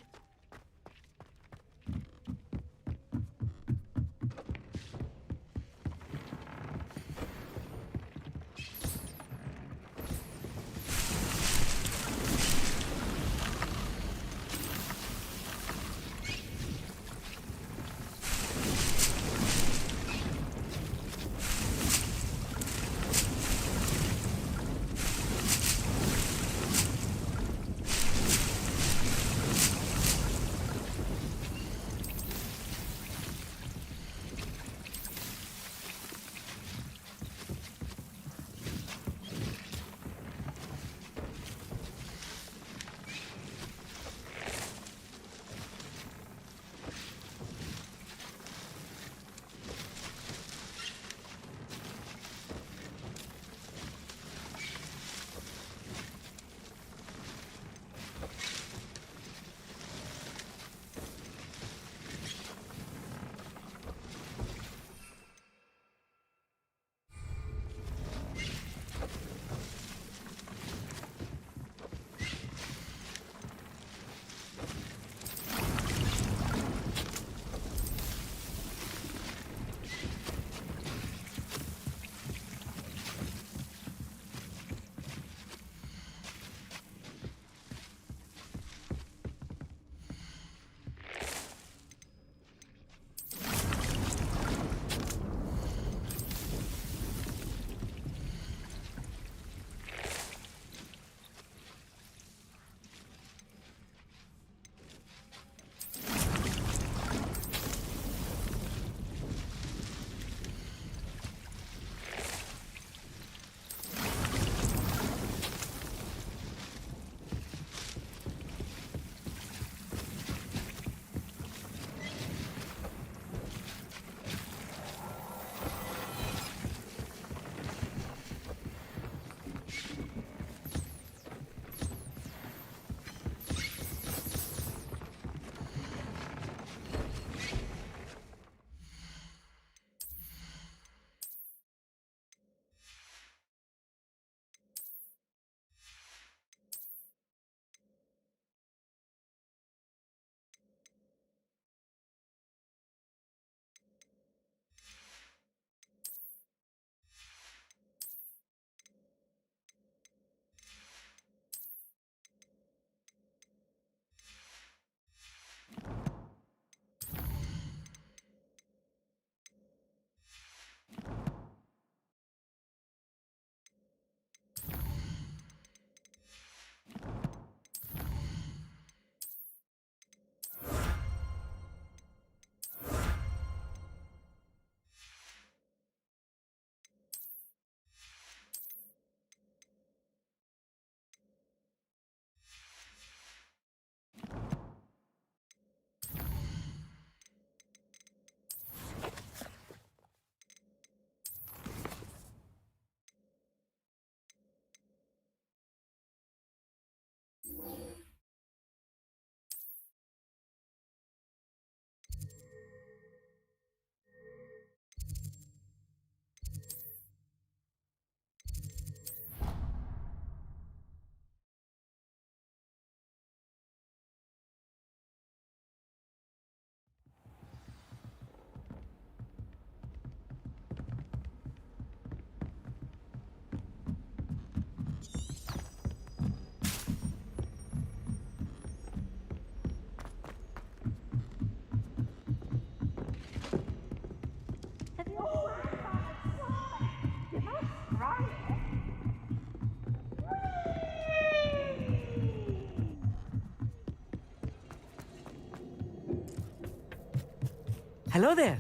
Hello there.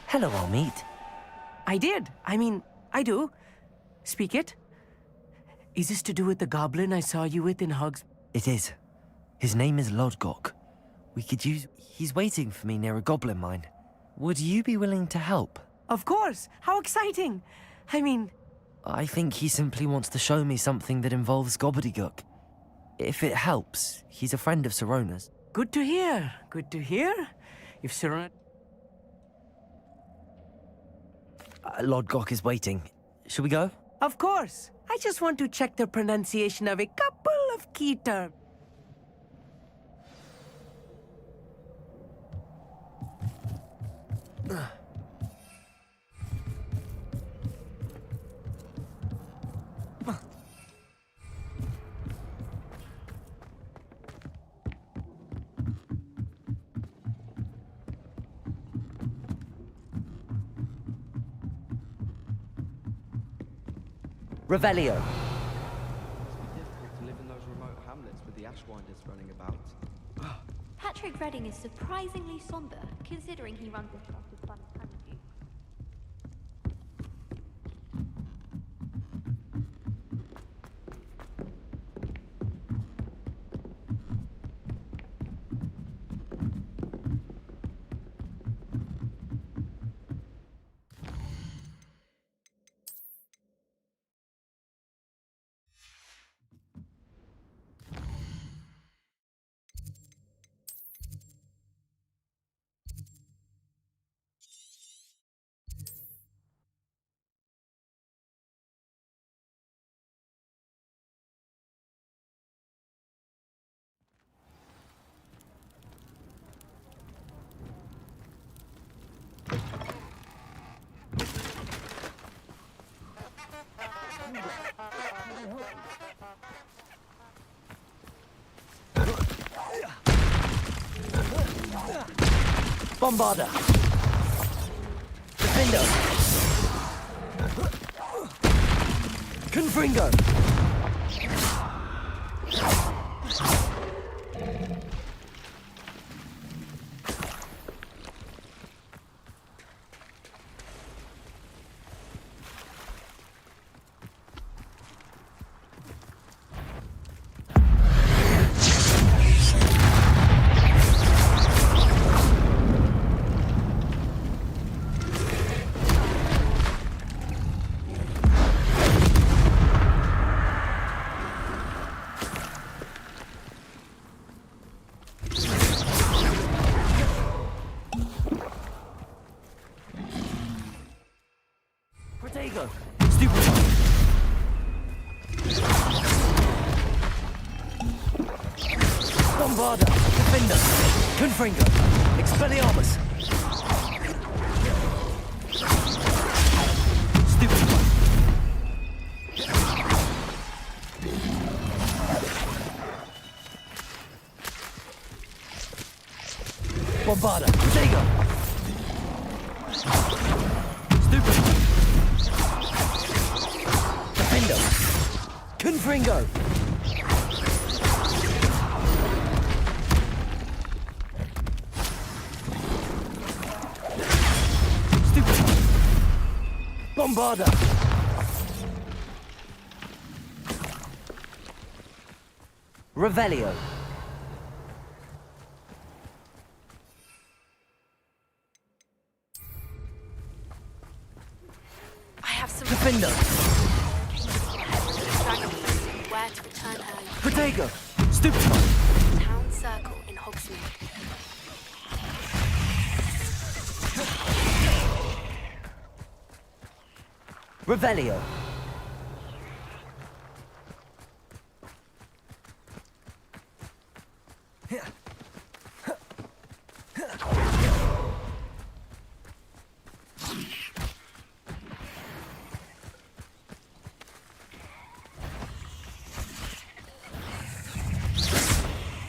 Hello, old meat. I did. I mean, I do. Speak it. Is this to do with the goblin I saw you with in Hogs? It is. His name is Lodgok. We could use... He's waiting for me near a goblin mine. Would you be willing to help? Of course! How exciting! I mean... I think he simply wants to show me something that involves gobbledygook. If it helps, he's a friend of Sirona's. Good to hear. Good to hear. If Sirona... Lodgok is waiting. Shall we go? Of course. I just want to check the pronunciation of a couple of key terms. Revelio. Must be difficult to live in those remote hamlets with the Ashwinders running about. Patrick Redding is surprisingly somber, considering he runs this class with fun as Honeydew. Bombarder! Defender! Confringo! Protego! Stupefy! Bombarder! Defender! Confringo! Expelliarmus! Stupefy! Bombarder! Protego! Stupefy! Defender! Confringo! Stupefy! Bombarder! Revelio! I have some... Defender! Where to return early. Protego! Stupefy! Town Circle in Hogsmeade. Revelio!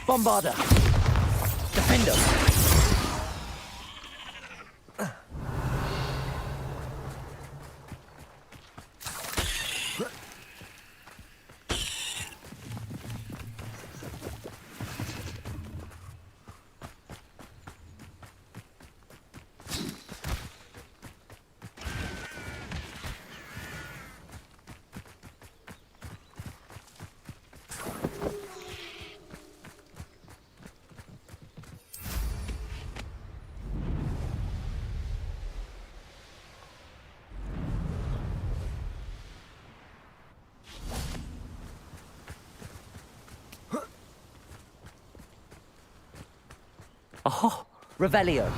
Bombarder! Defender! Revelio.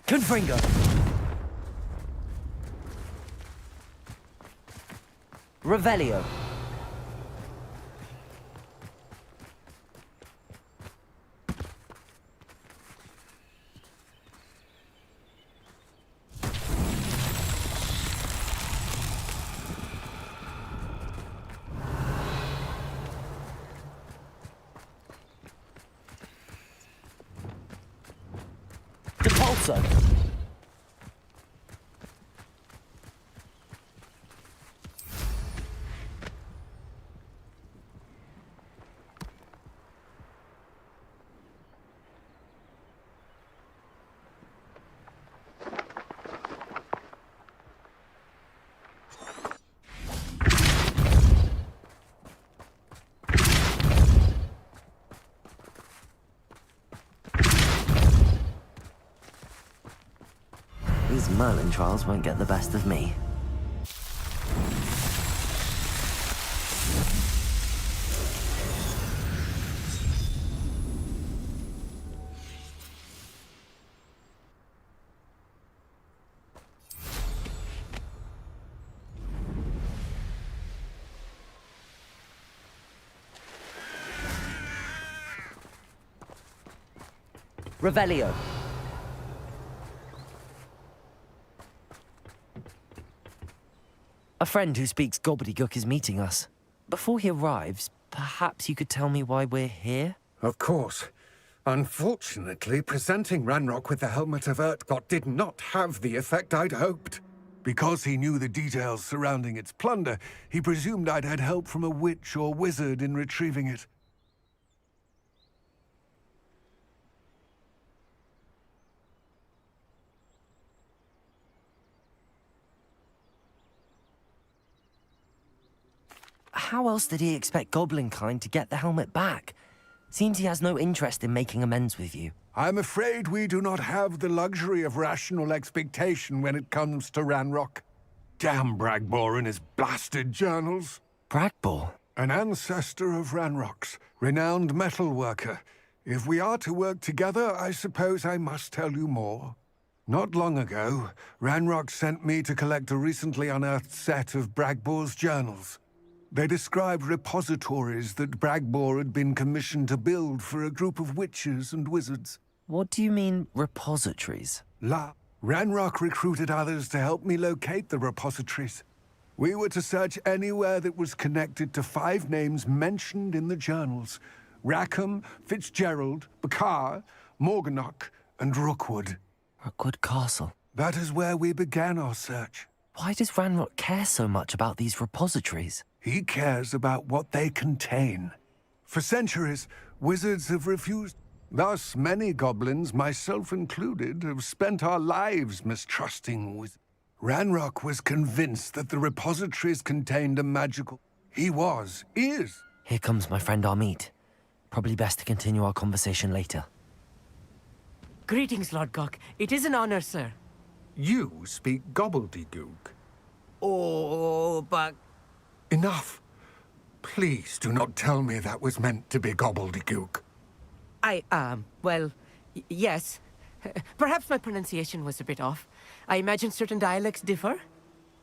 Confringo. Revelio. Depulso. These Merlin trials won't get the best of me. Revelio. A friend who speaks gobbledygook is meeting us. Before he arrives, perhaps you could tell me why we're here? Of course. Unfortunately, presenting Ranrock with the Helmet of Urtkot did not have the effect I'd hoped. Because he knew the details surrounding its plunder, he presumed I'd had help from a witch or wizard in retrieving it. How else did he expect Goblinkind to get the helmet back? Seems he has no interest in making amends with you. I'm afraid we do not have the luxury of rational expectation when it comes to Ranrock. Damn Bragbor and his blasted journals. Bragbor? An ancestor of Ranrock's, renowned metal worker. If we are to work together, I suppose I must tell you more. Not long ago, Ranrock sent me to collect a recently unearthed set of Bragbor's journals. They described repositories that Bragbor had been commissioned to build for a group of witches and wizards. What do you mean, repositories? Ranrock recruited others to help me locate the repositories. We were to search anywhere that was connected to 5 names mentioned in the journals. Rackham, Fitzgerald, Bakar, Morganach, and Rookwood. Rookwood Castle. That is where we began our search. Why does Ranrock care so much about these repositories? He cares about what they contain. For centuries, wizards have refused. Thus, many goblins, myself included, have spent our lives mistrusting wizards. Ranrock was convinced that the repositories contained a magical... He is. Here comes my friend Amit. Probably best to continue our conversation later. Greetings, Lord Gok. It is an honor, sir. You speak gobbledygook. Oh, but... Enough. Please do not tell me that was meant to be gobbledygook. Well, yes. Perhaps my pronunciation was a bit off. I imagine certain dialects differ?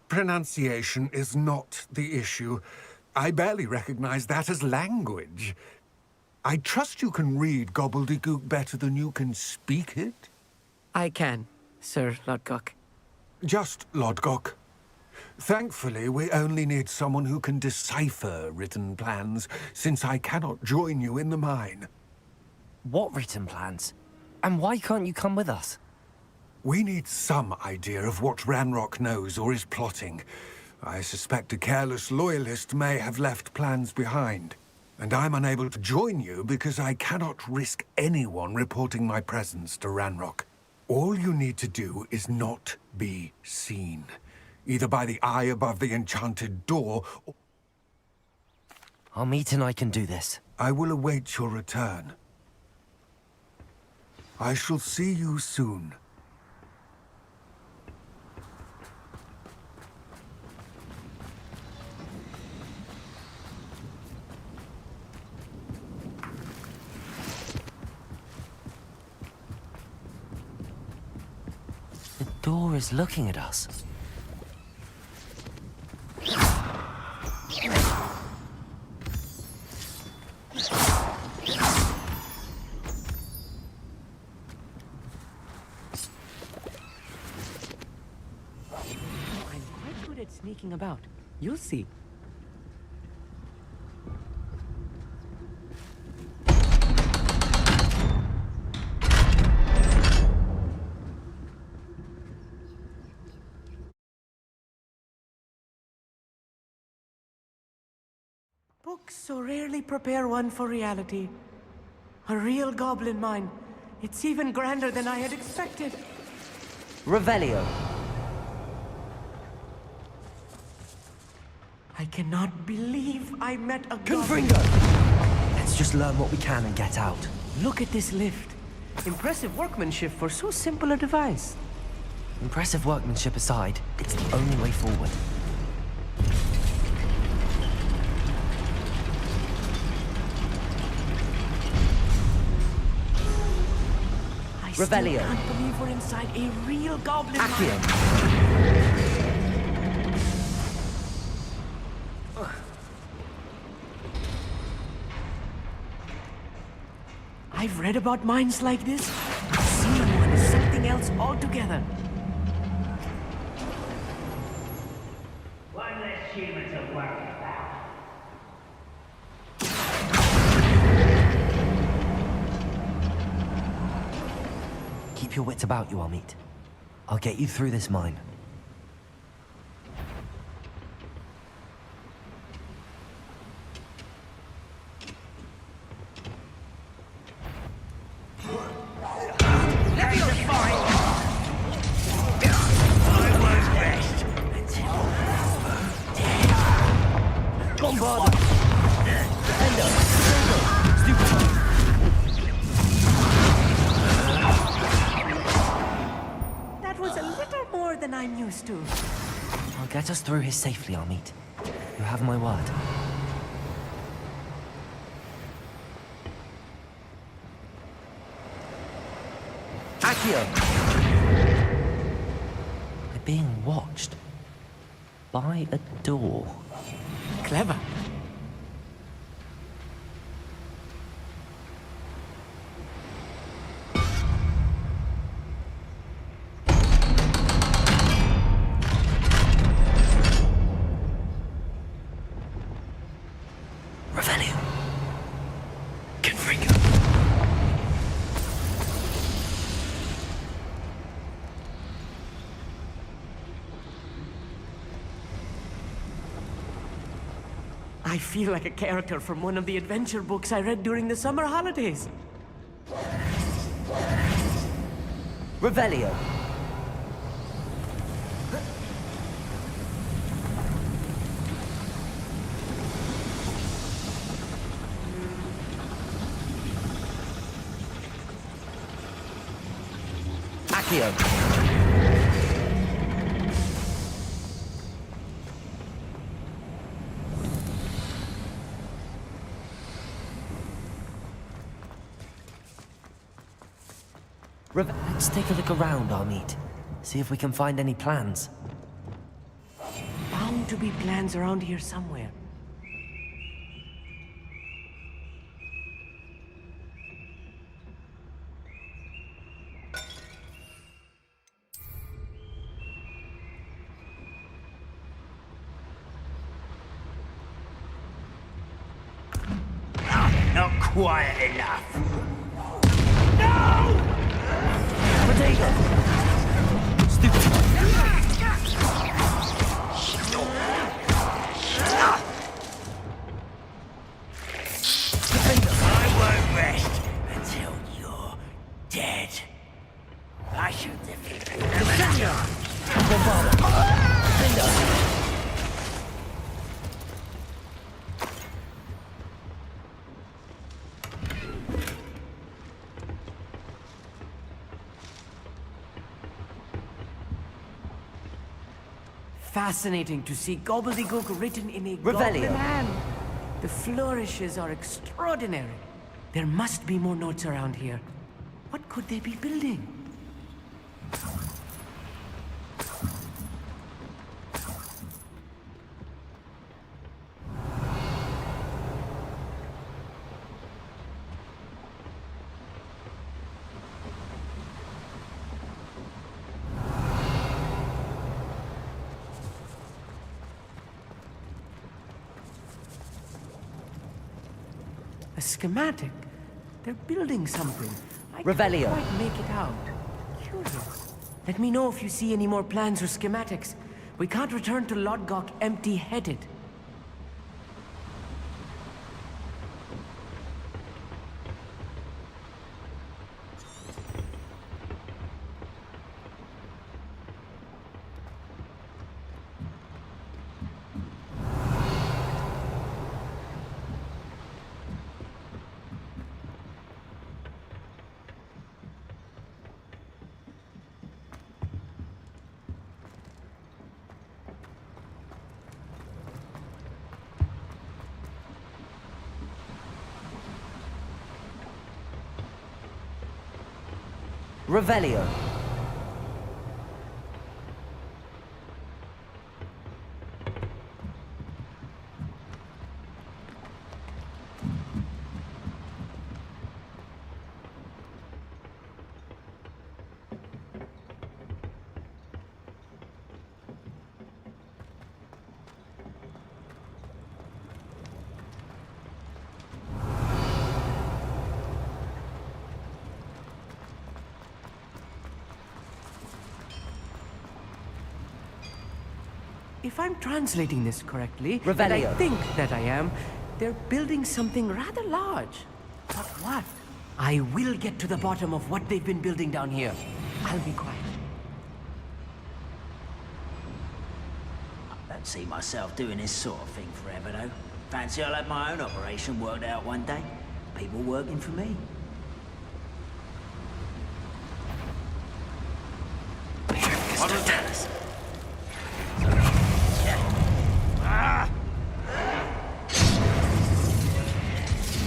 Pronunciation is not the issue. I barely recognize that as language. I trust you can read gobbledygook better than you can speak it? I can, Sir Lodgok. Just Lodgok. Thankfully, we only need someone who can decipher written plans, since I cannot join you in the mine. What written plans? And why can't you come with us? We need some idea of what Ranrock knows or is plotting. I suspect a careless loyalist may have left plans behind. And I'm unable to join you because I cannot risk anyone reporting my presence to Ranrock. All you need to do is not be seen. Either by the eye above the enchanted door, or... Amit and I can do this. I will await your return. I shall see you soon. The door is looking at us. I'm quite good at sneaking about. You'll see. Books so rarely prepare one for reality. A real goblin mine. It's even grander than I had expected. Revelio. I cannot believe I met a Confringo! Let's just learn what we can and get out. Look at this lift. Impressive workmanship for so simple a device. Impressive workmanship aside, it's the only way forward. I Revelio. still can't believe we're inside a real goblin Accio. mine. I've read about mines like this. Seeing one is something else altogether. One less human to worry about. Keep your wits about you, Amit. I'll get you through this mine. That was a little more than I'm used to. I'll get us through here safely, Amit. You have my word. Accio! We're being watched. By a door. Clever. Revelio. Confringo. I feel like a character from one of the adventure books I read during the summer holidays. Revelio. Accio. Let's take a look around, Amit. See if we can find any plans. Bound to be plans around here somewhere. Not quiet enough. Potato! Stupid. I won't rest until you're dead. I should defeat fascinating to see gobbledygook written in a Revelio. goblin hand. The flourishes are extraordinary. There must be more notes around here. What could they be building? A schematic. They're building something. I Revelio. can't quite make it out. Curious. Let me know if you see any more plans or schematics. We can't return to Lodgok empty-headed. Revelio. If I'm translating this correctly, and Revelio. I think that I am, they're building something rather large. But what? I will get to the bottom of what they've been building down here. I'll be quiet. I don't see myself doing this sort of thing forever, though. Fancy I'll have my own operation worked out one day. People working for me. What is that?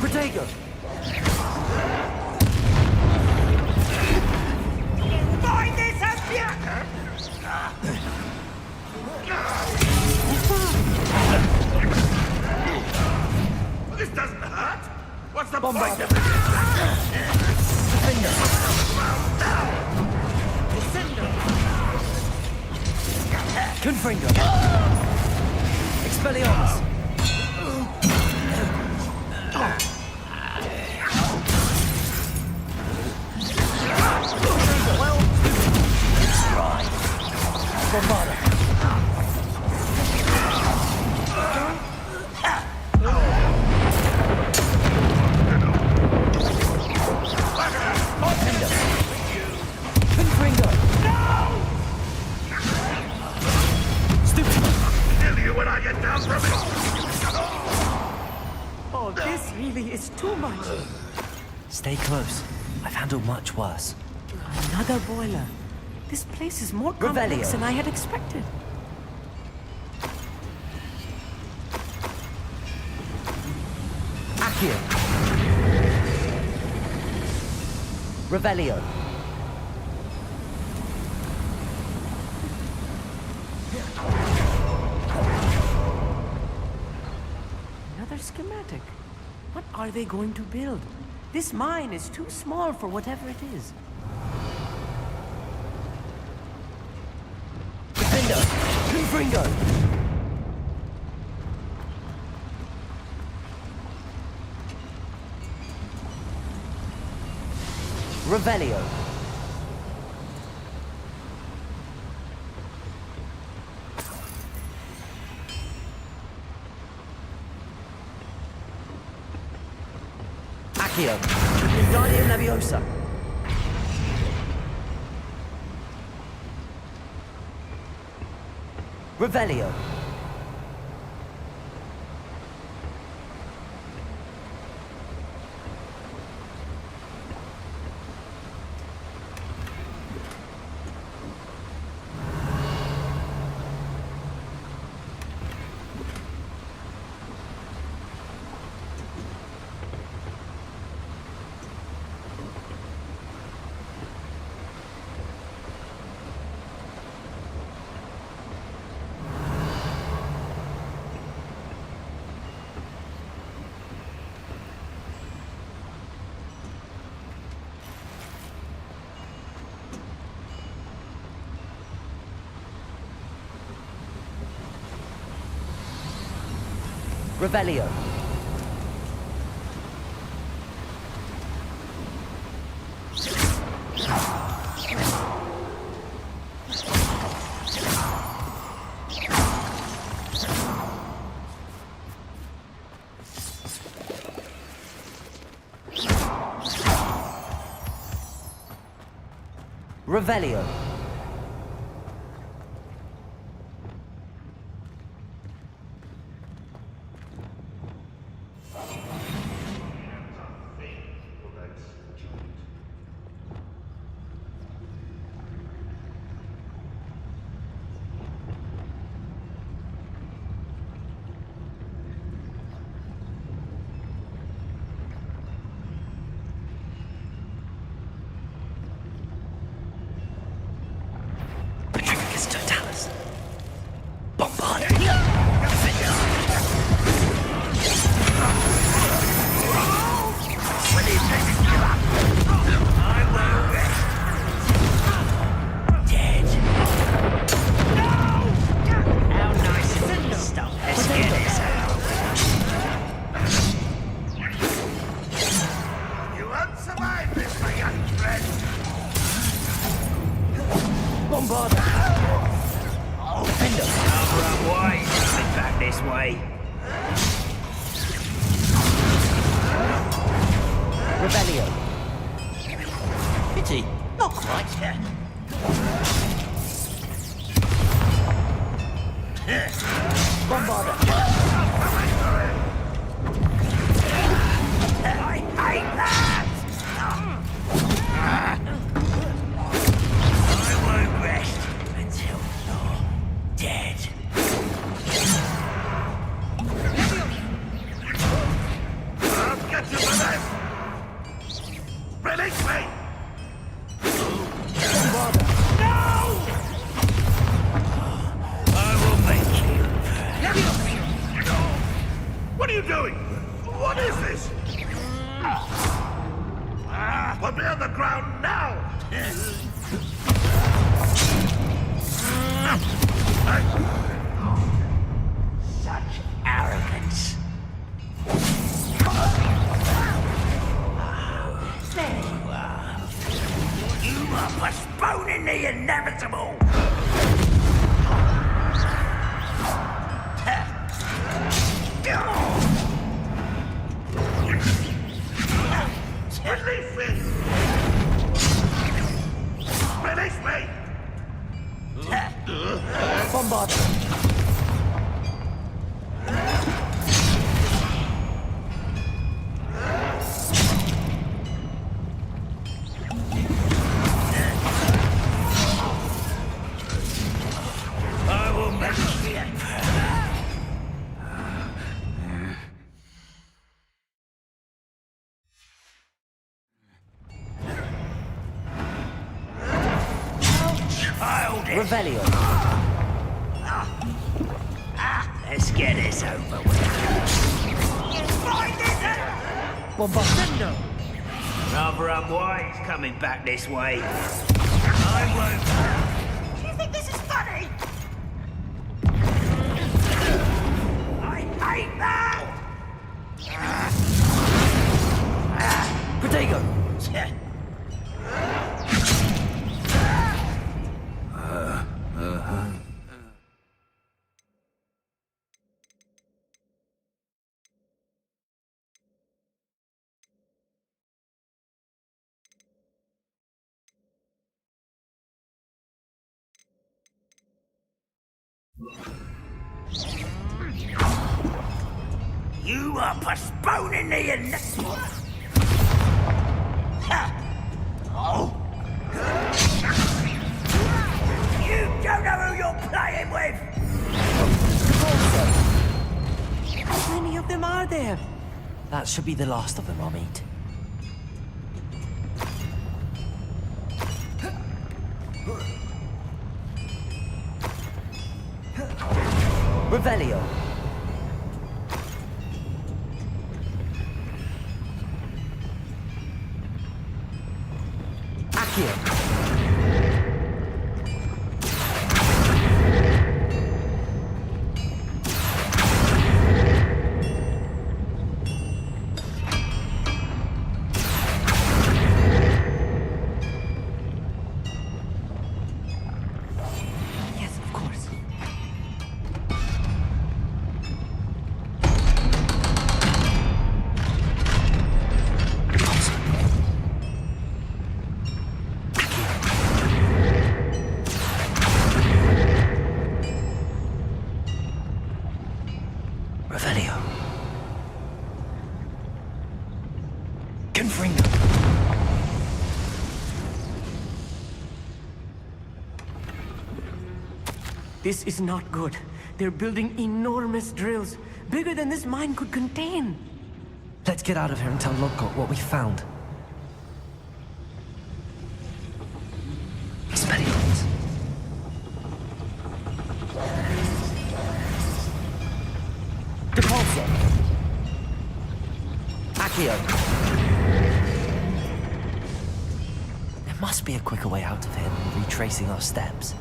Protego. Find this up here! This doesn't hurt. What's the Bombard. point of it? Confringo. Expelliarmus. Bombarda. Confringo. Kill you when I get down from it. Oh, this really is too much. Stay close. I've handled much worse. Another boiler. This place is more complex Revelio. than I had expected. Accio. Revelio. Another schematic. What are they going to build? This mine is too small for whatever it is. Defender. Confringo. Revelio. Accio. Wingardium Leviosa. Revelio. Revelio. Revelio. What are you doing? What is this? Put me on the ground now! Such arrogance. There you are. You are postponing the inevitable. Release me! Release me! Bombard! I will make it. Revelio. Let's get this over with. Bombard. Rather unwise coming back this way. I won't. Do you think this is funny? I hate that! Protego. You are postponing the inevitable. Oh. You don't know who you're playing with. How many of them are there? That should be the last of them I'll meet. Revelio. Accio. This is not good. They're building enormous drills, bigger than this mine could contain. Let's get out of here and tell Lodgott what we found. Expelliarmus. Depulso. Accio. There must be a quicker way out of here than retracing our steps.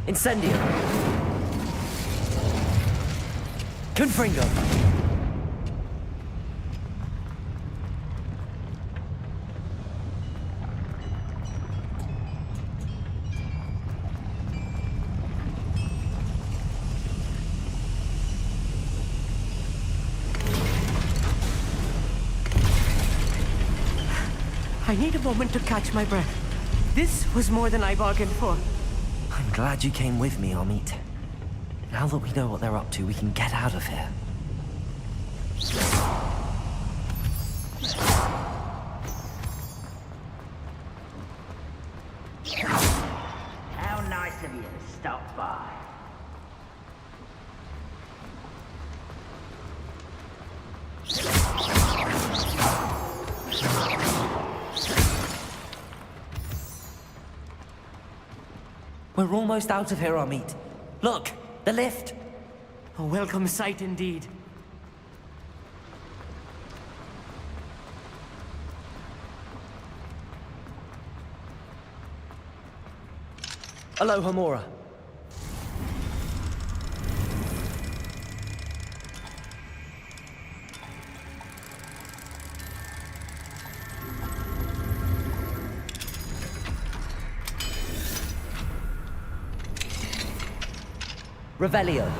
Incendio. Confringo. I need a moment to catch my breath. This was more than I bargained for. I'm glad you came with me, Amit. Now that we know what they're up to, we can get out of here. How nice of you to stop by. We're almost out of here, Amit. Look, the lift. A welcome sight indeed. Aloha, Mora. Revelio.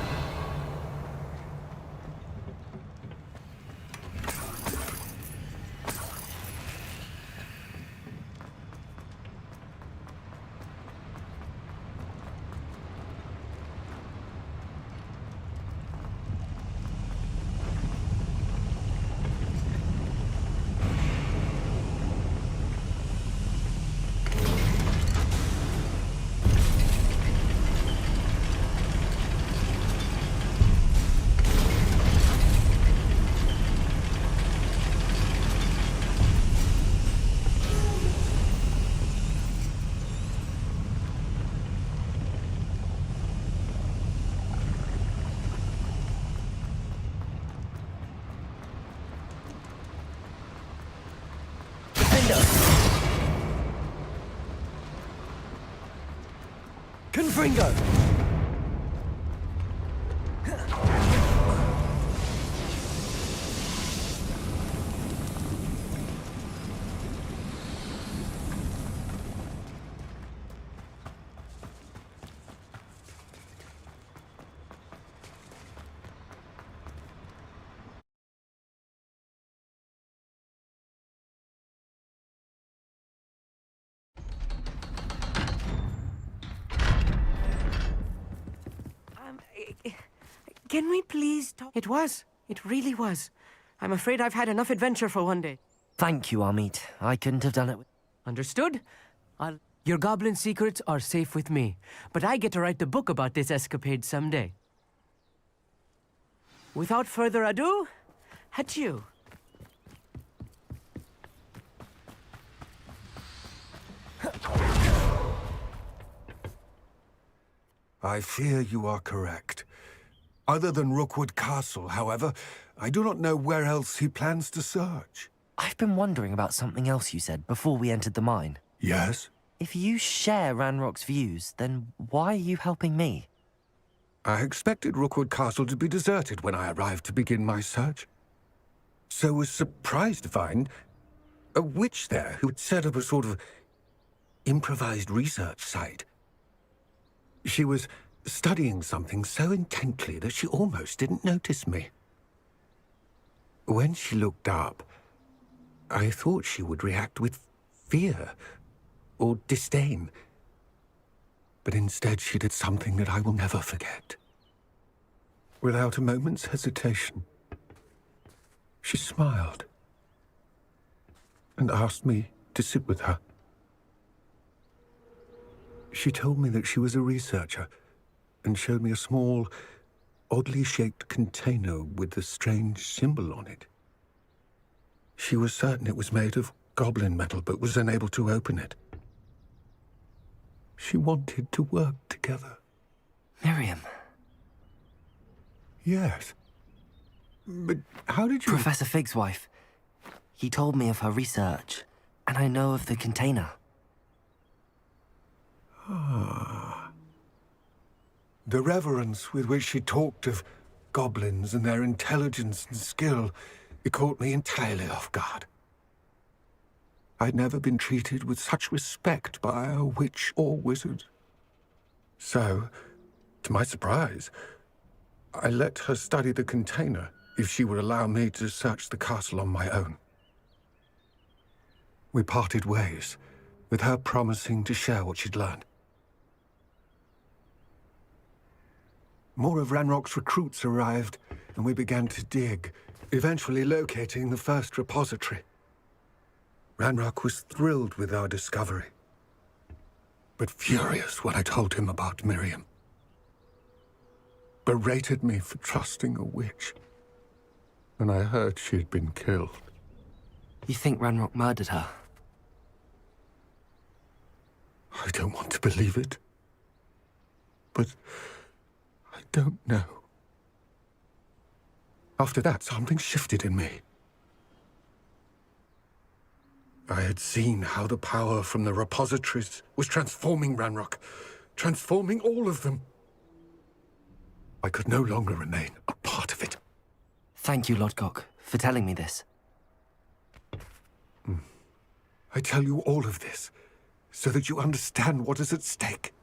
Confringo! Can we please talk? It was. It really was. I'm afraid I've had enough adventure for one day. Thank you, Amit. I couldn't have done it. Understood? Your goblin secrets are safe with me, but I get to write the book about this escapade someday. Without further ado, adieu. I fear you are correct. Other than Rookwood Castle, however, I do not know where else he plans to search. I've been wondering about something else you said before we entered the mine. Yes? If you share Ranrock's views, then why are you helping me? I expected Rookwood Castle to be deserted when I arrived to begin my search. So was surprised to find a witch there who had set up a sort of improvised research site. She was studying something so intently that she almost didn't notice me. When she looked up, I thought she would react with fear or disdain. But instead she did something that I will never forget. Without a moment's hesitation, she smiled and asked me to sit with her. She told me that she was a researcher and showed me a small, oddly shaped container with a strange symbol on it. She was certain it was made of goblin metal, but was unable to open it. She wanted to work together. Miriam. Yes. But how did you... Professor Fig's wife. He told me of her research, and I know of the container. Ah. The reverence with which she talked of goblins and their intelligence and skill, it caught me entirely off guard. I'd never been treated with such respect by a witch or wizard. So, to my surprise, I let her study the container if she would allow me to search the castle on my own. We parted ways, with her promising to share what she'd learned. More of Ranrock's recruits arrived, and we began to dig, eventually locating the first repository. Ranrock was thrilled with our discovery, but furious when I told him about Miriam. Berated me for trusting a witch, and I heard she had been killed. You think Ranrock murdered her? I don't want to believe it, but I don't know. After that, something shifted in me. I had seen how the power from the repositories was transforming Ranrock, transforming all of them. I could no longer remain a part of it. Thank you, Lodgok, for telling me this. I tell you all of this so that you understand what is at stake.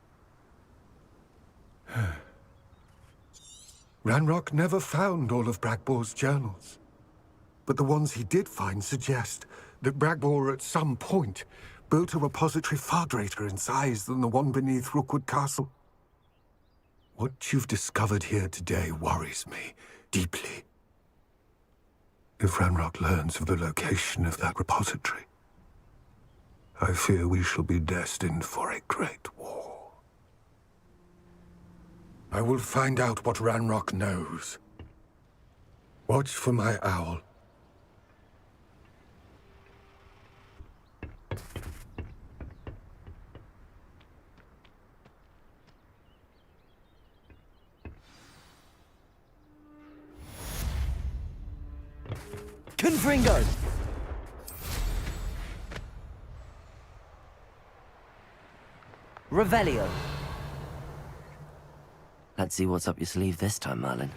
Ranrock never found all of Bragbor's journals, but the ones he did find suggest that Bragbor at some point built a repository far greater in size than the one beneath Rookwood Castle. What you've discovered here today worries me deeply. If Ranrock learns of the location of that repository, I fear we shall be destined for a great war. I will find out what Ranrock knows. Watch for my owl. Confringo! Revelio. Let's see what's up your sleeve this time, Merlin.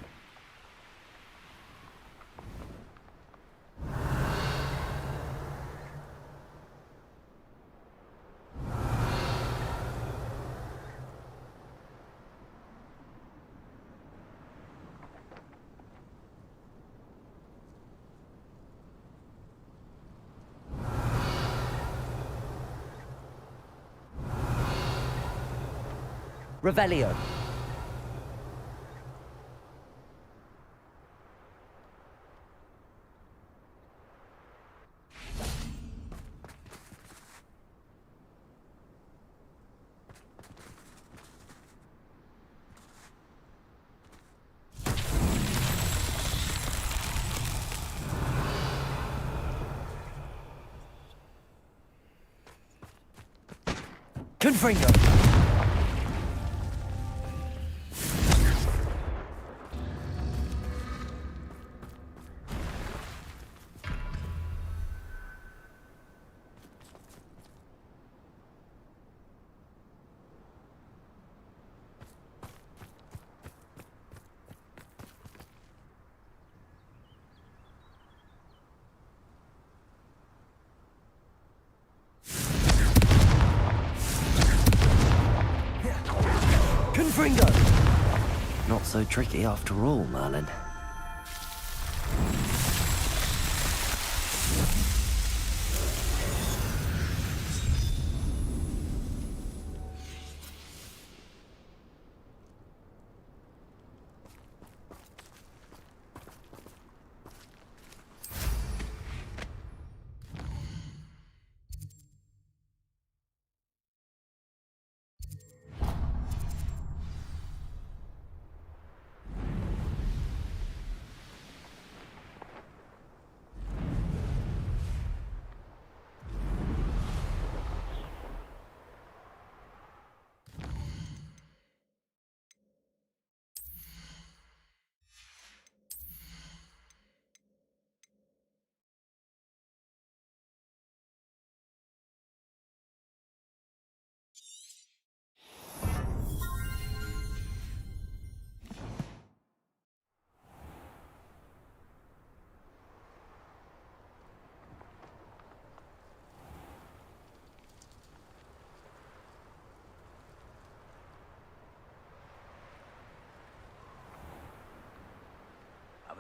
Revelio. Confringo. Confringo! Not so tricky after all, Merlin.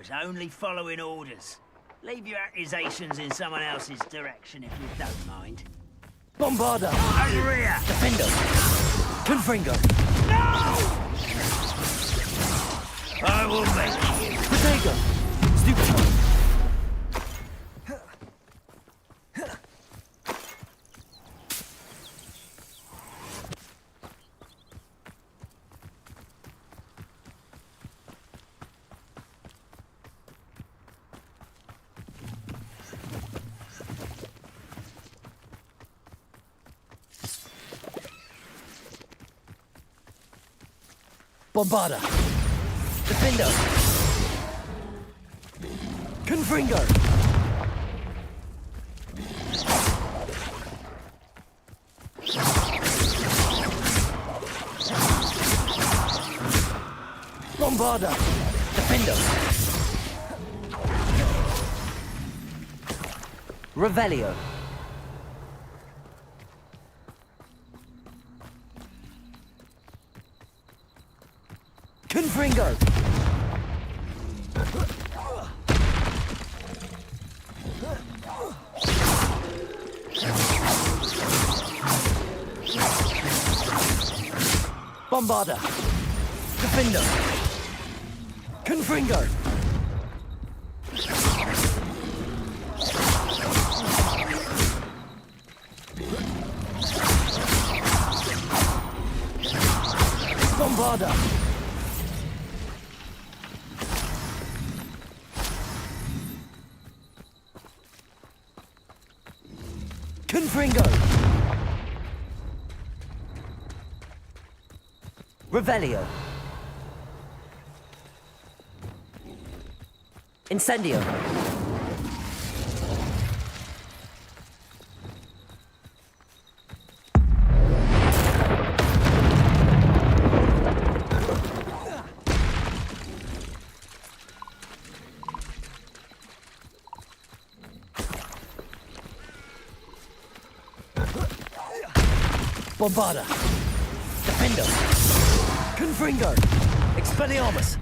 was only following orders. Leave your accusations in someone else's direction if you don't mind. Bombarder! Over here! Defender! Confringo! No! I will make you. Protego! Stupid! Bombarda! Defender! Confringo! Bombarda! Defender! Revelio! Confringo! Bombarda! Defender! Confringo! Bombarda! Confringo! Revelio! Incendio! Bombarda! Defender! Confringo! Expelliarmus!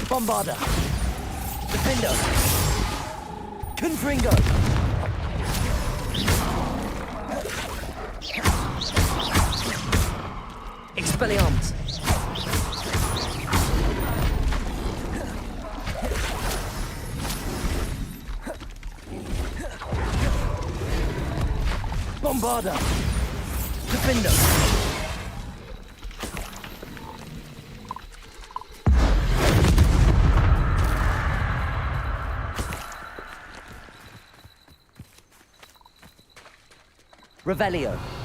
Bombarda! Defender! Confringo! Expelliarmus! Bombarda! Defender! Revelio.